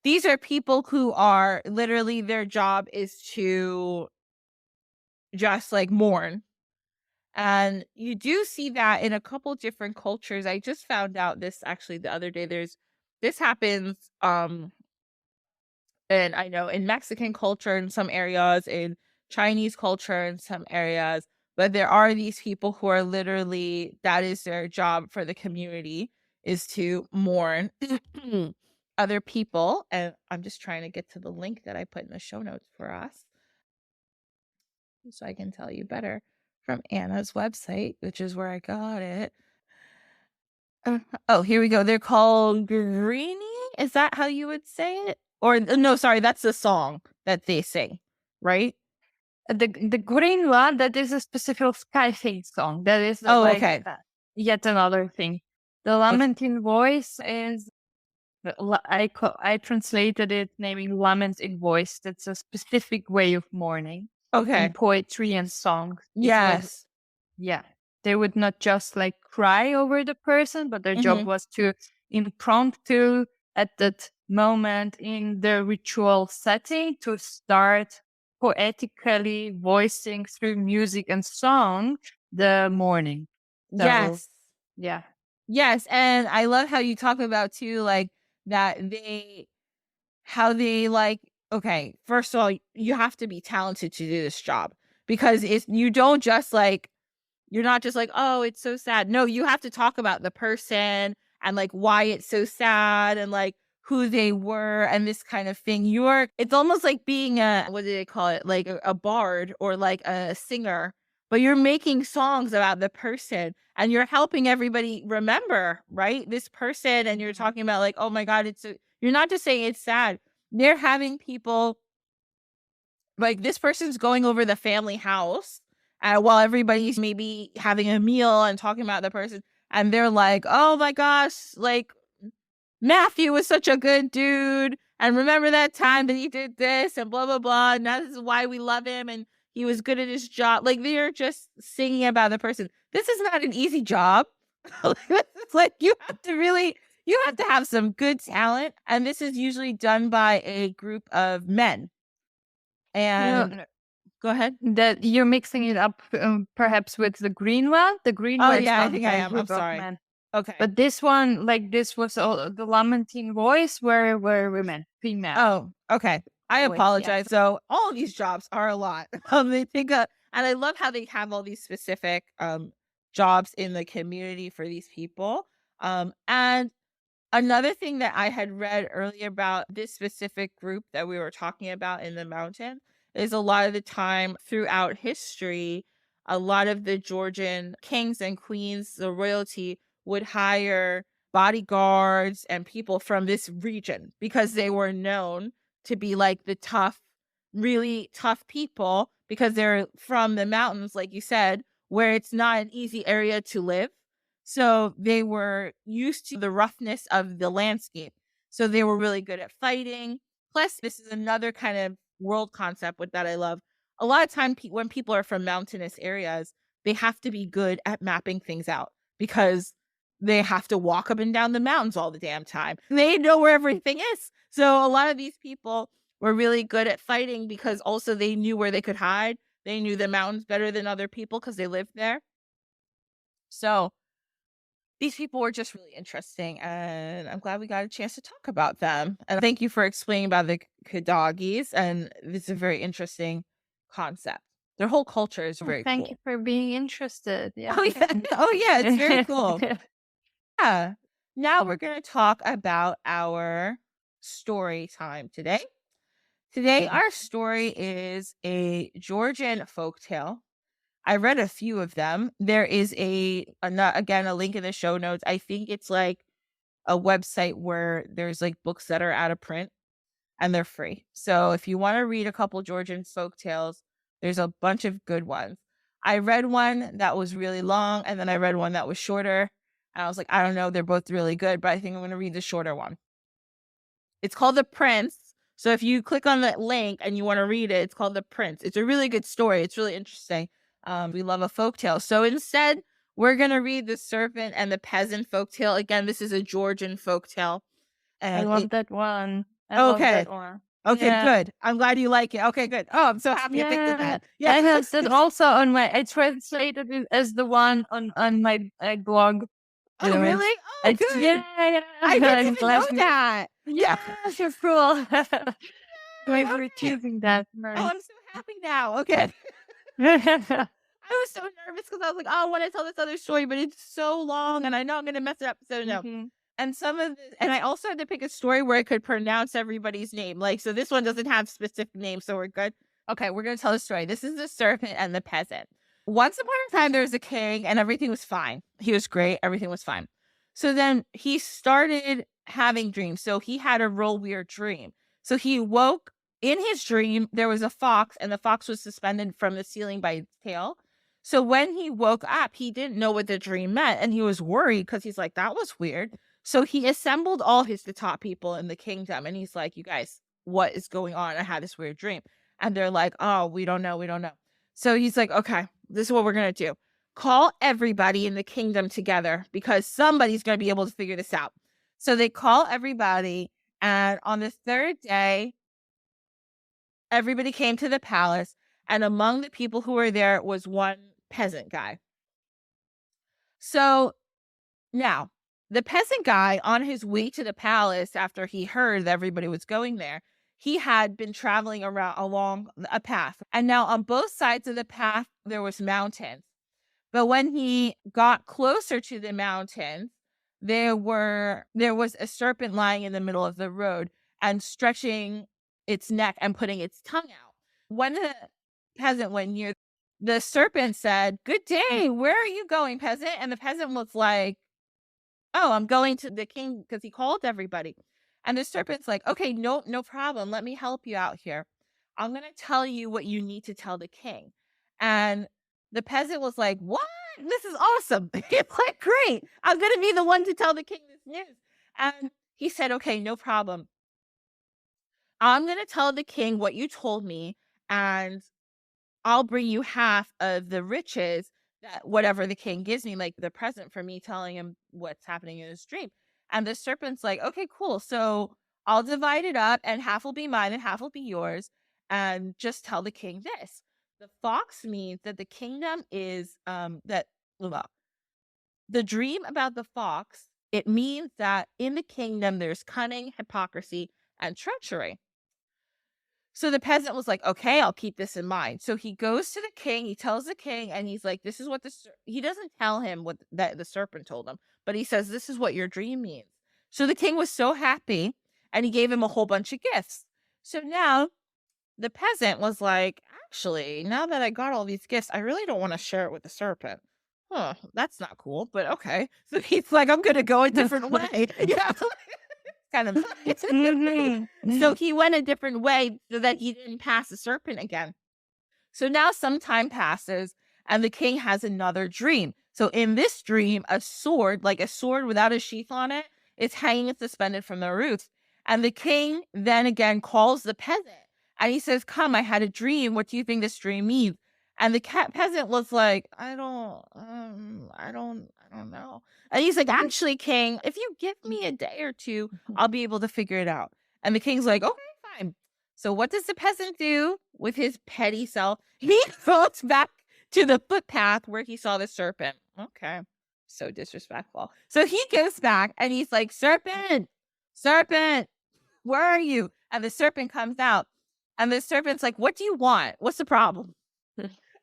these are people who are literally their job is to just like mourn. And you do see that in a couple different cultures. I just found out this actually the other day. This happens and I know in Mexican culture in some areas, in Chinese culture in some areas, but there are these people who are literally that is their job for the community is to mourn other people. And I'm just trying to get to the link that I put in the show notes for us so I can tell you better from Anna's website, which is where I got it. Uh, oh, here we go. They're called Greenie. Is that how you would say it? Or no, sorry, that's the song that they sing, right? the green one, that is a specific sky thing song. That is Oh, okay. yet another thing. The Okay. lamenting voice is I translated it naming laments in voice. That's a specific way of mourning in Okay. poetry and song. It was Yes. Yeah. They would not just like cry over the person, but their job Mhm. was to impromptu at that moment in the ritual setting to start poetically voicing through music and song the mourning. So Yes. yeah. Yes, and I love how you talk about too, like that how they like okay, first of all, you have to be talented to do this job because it's you don't just like you're not just like, "Oh, it's so sad." No, you have to talk about the person and, like, why it's so sad and, like, who they were and this kind of thing. You're it's almost like being a what do they call it? Like a bard or like a singer, but you're making songs about the person and you're helping everybody remember, right? This person and you're Mhm. talking about like, "Oh my god, it's so" you're not just saying it's sad. They're having people like, this person's going over the family house, while everybody's maybe having a meal and talking about the person, and they're like, "Oh my gosh, like, Matthew was such a good dude, and remember that time that he did this and blah, blah, blah, and that is why we love him, and he was good at his job." Like, they're just singing about the person. This is not an easy job. It's like, you have to have some good talent, and this is usually done by a group of men, No, and no, go ahead. that you're mixing it up perhaps with the green one. The green Oh, one is yeah, I done think by I a am. I'm group of sorry. men. Okay. But this one, like this was all the lamenting voice were women, female Oh, okay. I voice. Yeah. apologize. So all of these jobs are a lot. They think, and I love how they have all these specific jobs in the community for these people. And another thing that I had read earlier about this specific group that we were talking about in the mountain is a lot of the time throughout history, a lot of the Georgian kings and queens, the royalty would hire bodyguards and people from this region because they were known to be like the tough, really tough people because they're from the mountains, like you said, where it's not an easy area to live. So they were used to the roughness of the landscape. So they were really good at fighting. Plus, this is another kind of world concept with that I love. A lot of time when people are from mountainous areas, they have to be good at mapping things out because they have to walk up and down the mountains all the damn time. They know where everything is. So a lot of these people were really good at fighting because also they knew where they could hide. They knew the mountains better than other people because they lived there. So these people were just really interesting, and I'm glad we got a chance to talk about them. And thank you for explaining about the Kadagis, and it's a very interesting concept. Their whole culture is Oh, very thank you cool. for being interested. Yeah. Oh yeah, oh yeah, it's very cool. Yeah. Now we're going to talk about our story time today. Today, our story is a Georgian folktale. I read a few of them. There is again, a link in the show notes. I think it's like a website where there's like books that are out of print and they're free. So if you want to read a couple Georgian folktales, there's a bunch of good ones. I read one that was really long and then I read one that was shorter. And I was like, I don't know, they're both really good, but I think I'm going to read the shorter one. It's called The Prince. So if you click on that link and you want to read it, it's called The Prince. It's a really good story. It's really interesting. We love a folktale. So instead, we're going to read The Serpent and the Peasant folktale. Again, this is a Georgian folktale. I And love that one. I love okay. that one. Okay, Yeah. good. I'm glad you like it. Okay, good. Oh, I'm so happy I picked it Yeah. then. Yeah. I have that also on my, I translated it as the one on my blog. By Oh, the way. really? Oh, good. Yeah. I didn't I'm even know glad that. yeah, you're cool. Thanks for Okay. choosing that. Oh, I'm so happy now. Okay. Nice. I was so nervous because I was like, oh, I want to tell this other story, but it's so long and I know I'm going to mess it up. So, no. Mhm. And and I also had to pick a story where I could pronounce everybody's name. Like, so this one doesn't have specific names, so we're good. Okay, we're going to tell the story. This is The Serpent and the Peasant. Once upon a time, there was a king and everything was fine. He was great. Everything was fine. So then he started having dreams. So he had a real weird dream. So he woke in his dream, there was a fox and the fox was suspended from the ceiling by its tail. So when he woke up, he didn't know what the dream meant and he was worried because he's like, that was weird. So he assembled all the top people in the kingdom and he's like, you guys, what is going on? I had this weird dream. And they're like, oh, we don't know. We don't know. So he's like, okay, this is what we're going to do. Call everybody in the kingdom together because somebody's going to be able to figure this out. So they call everybody. And on the third day, everybody came to the palace. And among the people who were there was one peasant guy. So now, the peasant guy, on his way to the palace after he heard that everybody was going there, he had been traveling along a path. And now on both sides of the path, there was mountains. But when he got closer to the mountains, there was a serpent lying in the middle of the road and stretching its neck and putting its tongue out. When the peasant went near, the serpent said, "Good day, where are you going, peasant?" And the peasant was like, "Oh, I'm going to the king," because he called everybody. And the serpent's like, "Okay, no problem. Let me help you out here. I'm going to tell you what you need to tell the king." And the peasant was like, "What? This is awesome." It's like, "Great. I'm going to be the one to tell the king this news." And he said, "Okay, no problem. I'm going to tell the king what you told me, and I'll bring you half of the riches that whatever the king gives me, like the present for me telling him what's happening in his dream." And the serpent's like, "Okay, cool. So I'll divide it up and half will be mine and half will be yours. And just tell the king this. The fox means that the kingdom is well, the dream about the fox, it means that in the kingdom there's cunning, hypocrisy, and treachery." So the peasant was like, "Okay, I'll keep this in mind." So he goes to the king, he tells the king, and he's like, "This is what he doesn't tell him what that the serpent told him, but he says, "This is what your dream means." So the king was so happy, and he gave him a whole bunch of gifts. So now the peasant was like, "Actually, now that I got all these gifts, I really don't want to share it with the serpent. huh, that's not cool, but okay. So he's like, I'm gonna go a different way. Yeah. Kind of nice. Mhm. So he went a different way so that he didn't pass the serpent again. So now some time passes and the king has another dream. So in this dream, a sword, like a sword without a sheath on it, is hanging suspended from the roof. And the king then again calls the peasant and he says, come, I had a dream. What do you think this dream means? And the peasant was like, I don't know. And he's like, actually, king, if you give me a day or two, I'll be able to figure it out. And the king's like, okay, fine. So what does the peasant do with his petty self? He goes back to the footpath where he saw the serpent. Okay. So disrespectful. So he goes back and he's like, Serpent, Serpent, where are you? And the serpent comes out. And the serpent's like, what do you want? What's the problem?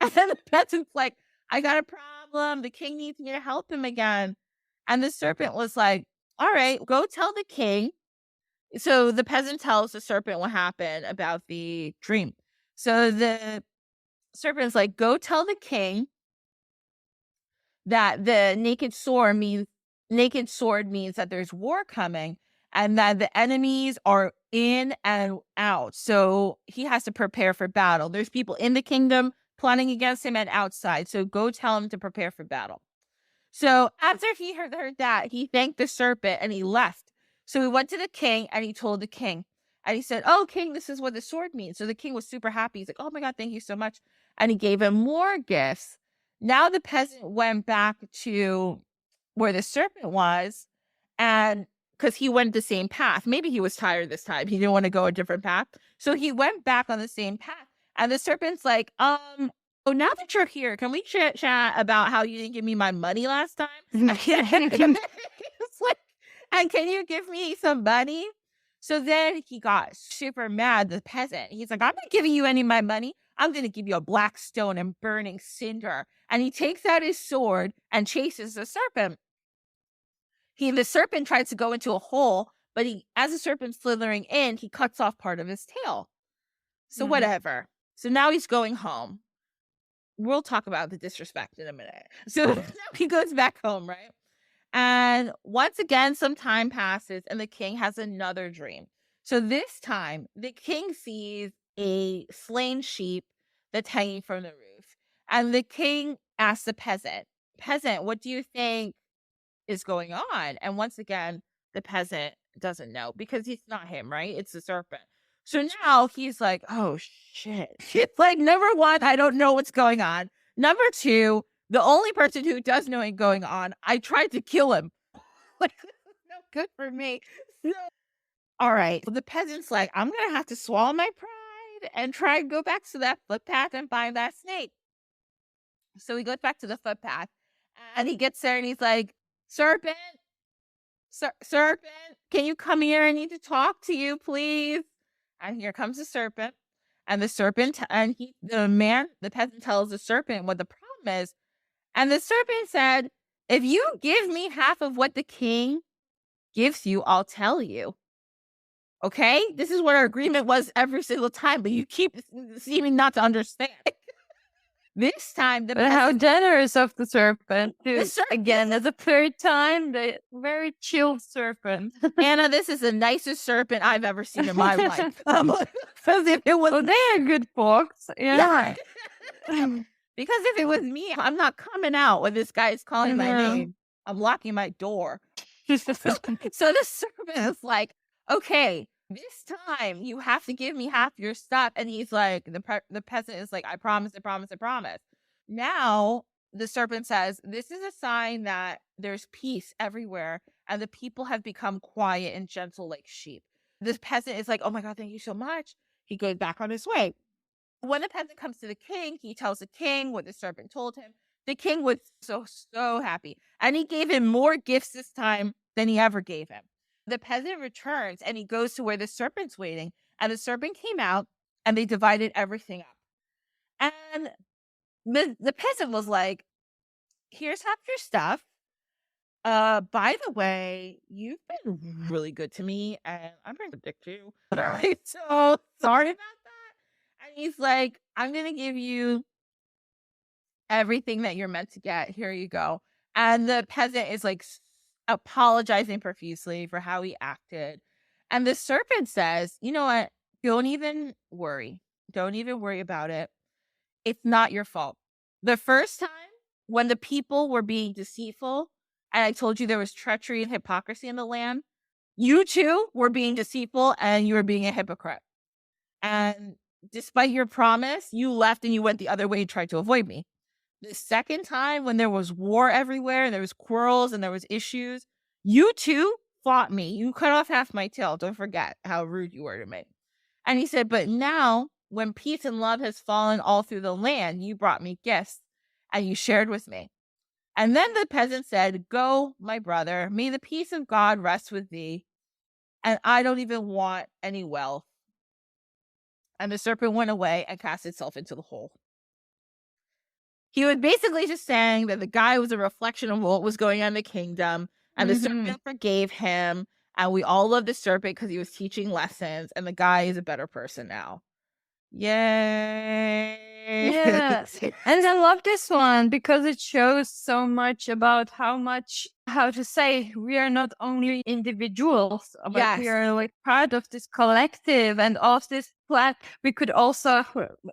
And then the peasant's like, I got a problem. The king needs me to help him again. And the serpent was like, all right, go tell the king. So the peasant tells the serpent what happened about the dream. So the serpent's like, go tell the king that the naked sword means that there's war coming and that the enemies are in and out. So he has to prepare for battle. There's people in the kingdom plotting against him and outside. So go tell him to prepare for battle. So after he heard that, he thanked the serpent and he left. So he went to the king and he told the king. And he said, oh, king, this is what the sword means. So the king was super happy. He's like, oh my God, thank you so much. And he gave him more gifts. Now the peasant went back to where the serpent was. And because he went the same path. Maybe he was tired this time. He didn't want to go a different path. So he went back on the same path. And the serpent's like, oh, now that you're here, can we chat about how you didn't give me my money last time? It's like, and can you give me some money? So then he got super mad, the peasant. He's like, I'm not giving you any of my money. I'm going to give you a black stone and burning cinder. And he takes out his sword and chases the serpent. The serpent tries to go into a hole, but as the serpent's slithering in, he cuts off part of his tail. So whatever. So now he's going home. We'll talk about the disrespect in a minute. So now he goes back home, right? And once again, some time passes and the king has another dream. So this time, the king sees a slain sheep that's hanging from the roof. And the king asks the peasant, what do you think is going on? And once again, the peasant doesn't know because it's not him, right? It's the serpent. So now he's like, oh shit. It's like, number one, I don't know what's going on. Number two, the only person who does know what's going on, I tried to kill him. Like, this is no good for me. So, all right. The peasant's like, I'm going to have to swallow my pride and try and go back to that footpath and find that snake. So he goes back to the footpath and he gets there and he's like, Serpent, Serpent, can you come here? I need to talk to you, please. And here comes the serpent. And the serpent, and the peasant tells the serpent what the problem is. And the serpent said, if you give me half of what the king gives you, I'll tell you. Okay? This is what our agreement was every single time, but you keep seeming not to understand. This time, But how generous of the serpent. Again, as a third time, the very chill serpent. Anna, this is the nicest serpent I've ever seen in my life. Because if it was, they are good folks. Yeah. Because if it was me, I'm not coming out when this guy is calling my name. I'm locking my door. So the serpent is like, okay, this time you have to give me half your stuff. And he's like, the peasant is like, I promise, I promise, I promise. Now the serpent says, this is a sign that there's peace everywhere and the people have become quiet and gentle like sheep. This peasant is like, oh my God, thank you so much. He goes back on his way. When the peasant comes to the king, he tells the king what the serpent told him. The king was so happy. And he gave him more gifts this time than he ever gave him. The peasant returns and he goes to where the serpent's waiting. And the serpent came out and they divided everything up. And the peasant was like, here's half your stuff. By the way, you've been really good to me and I'm going to dick you. So sorry about that. And he's like, I'm going to give you everything that you're meant to get. Here you go. And the peasant is like apologizing profusely for how he acted. And the serpent says, you know what? Don't even worry. Don't even worry about it. It's not your fault. The first time when the people were being deceitful, and I told you there was treachery and hypocrisy in the land, you too were being deceitful and you were being a hypocrite. And despite your promise, you left and you went the other way and tried to avoid me. The second time when there was war everywhere and there was quarrels and there was issues, you too fought me. You cut off half my tail. Don't forget how rude you were to me. And he said, but now when peace and love has fallen all through the land, you brought me gifts and you shared with me. And then the peasant said, go, my brother, may the peace of God rest with thee. And I don't even want any wealth. And the serpent went away and cast itself into the hole. He was basically just saying that the guy was a reflection of what was going on in the kingdom, and the serpent forgave him, and we all love the serpent because he was teaching lessons, and the guy is a better person now. Yay! Yeah. And I love this one because it shows so much about how to say, we are not only individuals, but we are like part of this collective and of this we could also,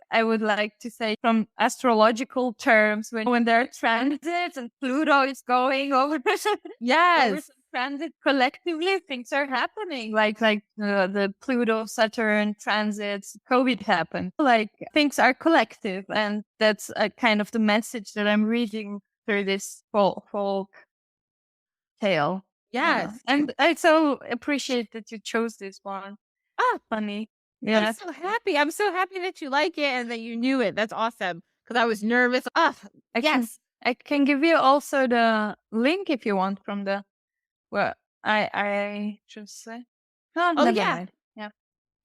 I would like to say from astrological terms, when there are transits and Pluto is going over, over transit collectively, things are happening. Like the Pluto Saturn transits, COVID happened. Like things are collective, and that's a kind of the message that I'm reading through this folk tale. Yes. And I so appreciate that you chose this one. Funny. Yeah. I'm so happy that you like it and that you knew it. That's awesome. Because I was nervous. I can give you also the link if you want from the. Well, I should say. No, never mind.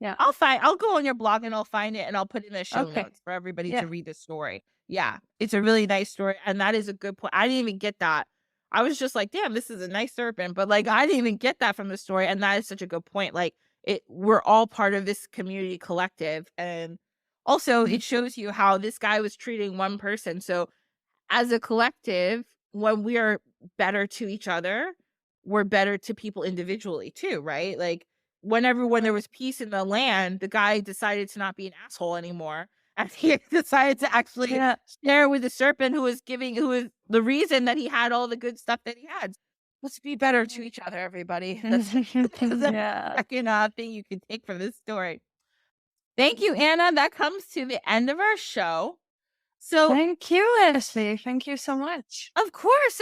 Yeah. I'll go on your blog and I'll find it and I'll put it in the show notes for everybody to read the story. Yeah. It's a really nice story. And that is a good point. I didn't even get that. I was just like, damn, this is a nice serpent. But like, I didn't even get that from the story. And that is such a good point. Like, we're all part of this community collective. And also, it shows you how this guy was treating one person. So, as a collective, when we are better to each other, we're better to people individually too, right? Like, when there was peace in the land, the guy decided to not be an asshole anymore. And he decided to actually share with the serpent who was the reason that he had all the good stuff that he had. Let's be better to each other, everybody. That's the second thing you can take from this story. Thank you, Anna. That comes to the end of our show. So thank you, Ashley. Thank you so much. Of course.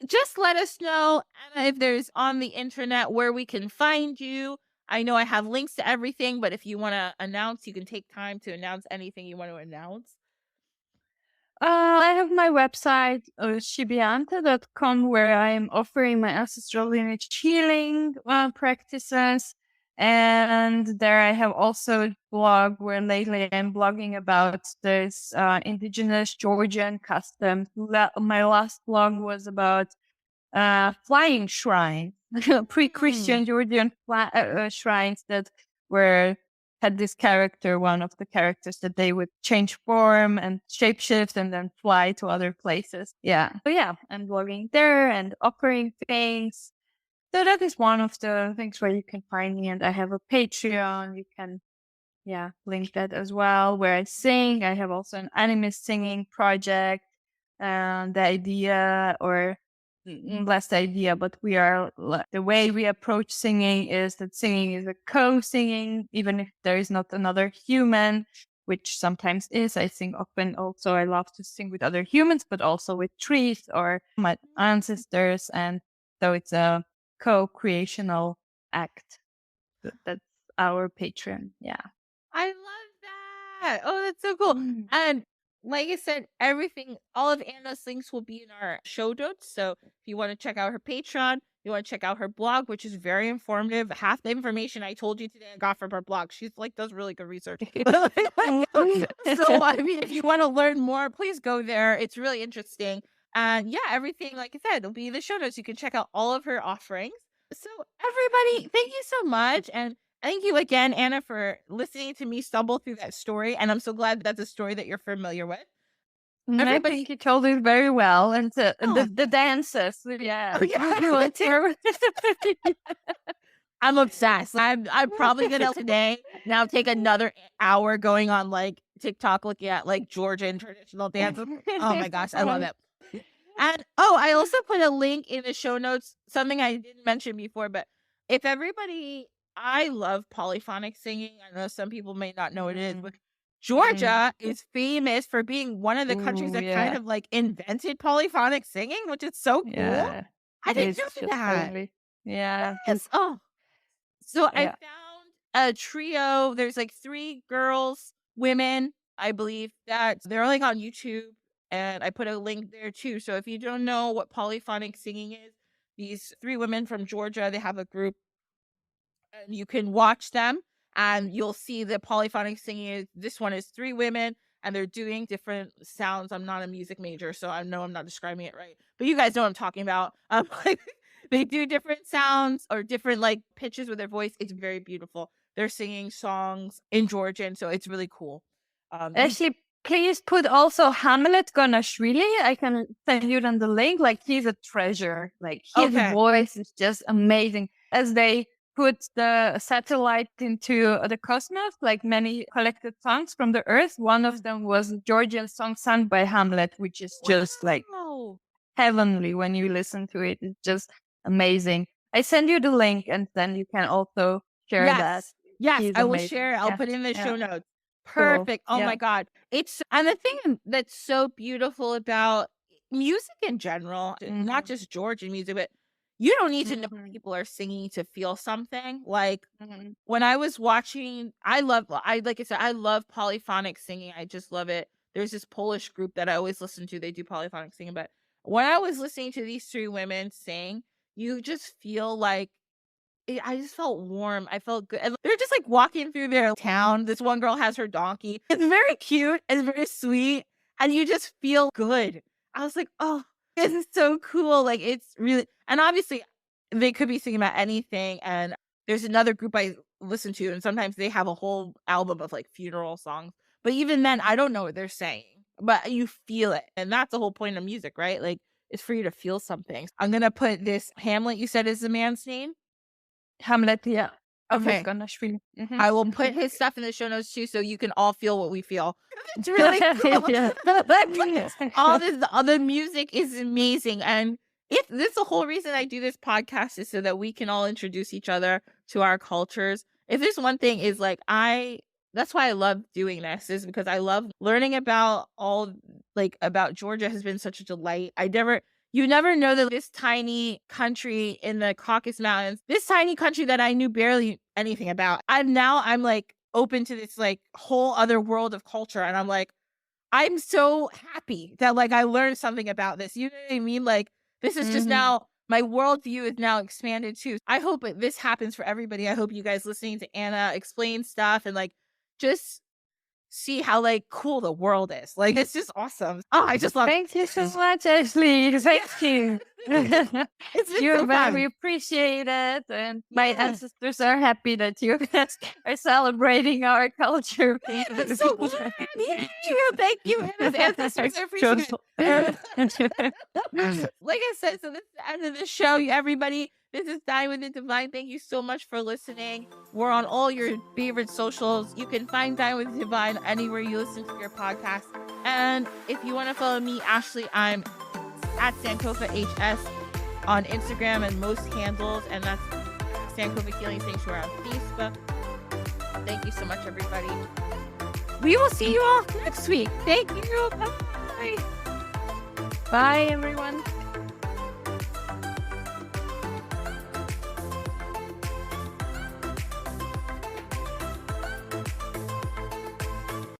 Just let us know, Anna, if there's on the internet where we can find you. I know I have links to everything, but if you want to announce, you can take time to announce anything you want to announce. I have my website, shibiante.com, where I am offering my ancestral lineage healing practices. And there I have also a blog where lately I'm blogging about this indigenous Georgian custom. My last blog was about flying shrines, pre-Christian Georgian shrines that had this character, one of the characters, that they would change form and shapeshift and then fly to other places. Yeah. So yeah, I'm blogging there and offering things. So that is one of the things where you can find me. And I have a Patreon. You can, link that as well, where I sing. I have also an anime singing project. The idea, or less the idea, but the way we approach singing is that singing is a co-singing, even if there is not another human, which sometimes is. I sing often also. I love to sing with other humans, but also with trees or my ancestors. And so it's a co-creational act. That's our Patreon. Yeah. I love that. Oh, that's so cool. And like I said, all of Anna's links will be in our show notes. So if you want to check out her Patreon, you want to check out her blog, which is very informative. Half the information I told you today I got from her blog. She's like, does really good research. So I mean, if you want to learn more, please go there. It's really interesting. And everything, like I said, will be in the show notes. You can check out all of her offerings. So everybody, thank you so much. And thank you again, Anna, for listening to me stumble through that story. And I'm so glad that's a story that you're familiar with. I think you told it very well. And Oh, the dances. Yeah. oh yeah. I'm obsessed. I'm probably gonna today now take another hour going on like TikTok looking at like Georgian traditional dances. Oh my gosh, I love it. And I also put a link in the show notes, something I didn't mention before, but if everybody, I love polyphonic singing. I know some people may not know what it is, but Georgia is famous for being one of the countries Ooh, that kind yeah. of like invented polyphonic singing, which is so cool. Yeah. I didn't It's know just that. totally. Yeah. Yes. Oh, so I Yeah. found a trio. There's like 3 girls, women, I believe that they're like on YouTube, and I put a link there too. So if you don't know what polyphonic singing is, these 3 women from Georgia, they have a group and you can watch them and you'll see the polyphonic singing is this one is 3 women and they're doing different sounds. I'm not a music major, so I know I'm not describing it right, but you guys know what I'm talking about. Like they do different sounds or different like pitches with their voice. It's very beautiful. They're singing songs in Georgian, so it's really cool. These Actually, please put also Hamlet Gonashvili. I can send you then the link. Like he's a treasure. Like his okay. voice is just amazing. As they put the satellite into the cosmos, like many collected songs from the earth. One of them was a Georgian song sung by Hamlet, which is just like Wow. heavenly when you listen to it. It's just amazing. I send you the link and then you can also share that. Yes, He's I will amazing. share. I'll Yeah. put it in the Yeah. show notes. Cool. Perfect. Oh Yeah. my god. And the thing that's so beautiful about music in general, not just Georgian music, but you don't need to know what people are singing to feel something. Like when I was watching, like I said, I love polyphonic singing. I just love it. There's this Polish group that I always listen to. They do polyphonic singing, but when I was listening to these 3 women sing, you just feel like I just felt warm. I felt good. And they're just like walking through their town. This one girl has her donkey. It's very cute. It's very sweet. And you just feel good. I was like, oh, this is so cool. Like it's really, and obviously they could be singing about anything. And there's another group I listen to, and sometimes they have a whole album of like funeral songs. But even then, I don't know what they're saying, but you feel it. And that's the whole point of music, right? Like it's for you to feel something. I'm going to put this Hamlet, you said is the man's name. Hamlet, yeah. Hamlet Okay. Gonashvili. I will put his stuff in the show notes too, so you can all feel what we feel. It's really cool. Yeah. All this, the other music is amazing, and this is the whole reason I do this podcast is so that we can all introduce each other to our cultures. If there's one thing is like that's why I love doing this is because I love learning about about Georgia has been such a delight. You never know that this tiny country in the Caucasus Mountains, this tiny country that I knew barely anything about. I'm like open to this like whole other world of culture. And I'm like, I'm so happy that like I learned something about this. You know what I mean? Like this is just now my worldview is now expanded too. I hope this happens for everybody. I hope you guys listening to Anna explain stuff and like just see how like cool the world is. Like it's just awesome. Oh, I just love Thank you so much, Ashley. Thank you. It's been You're so very fun. appreciated, and my Yeah. ancestors are happy that you guys are celebrating our culture. I'm so glad. Thank you. Thank you. Anna's ancestors. I appreciate it. Like I said, so this is the end of the show, everybody. This is Dine with the Divine. Thank you so much for listening. We're on all your favorite socials. You can find Dine with the Divine anywhere you listen to your podcast. And if you want to follow me, Ashley, I'm at Sankofa HS on Instagram and most handles, and that's Sankofa Healing Sanctuary on Facebook. Thank you so much, everybody. We will see you all next week. Thank you. Bye. Bye, everyone.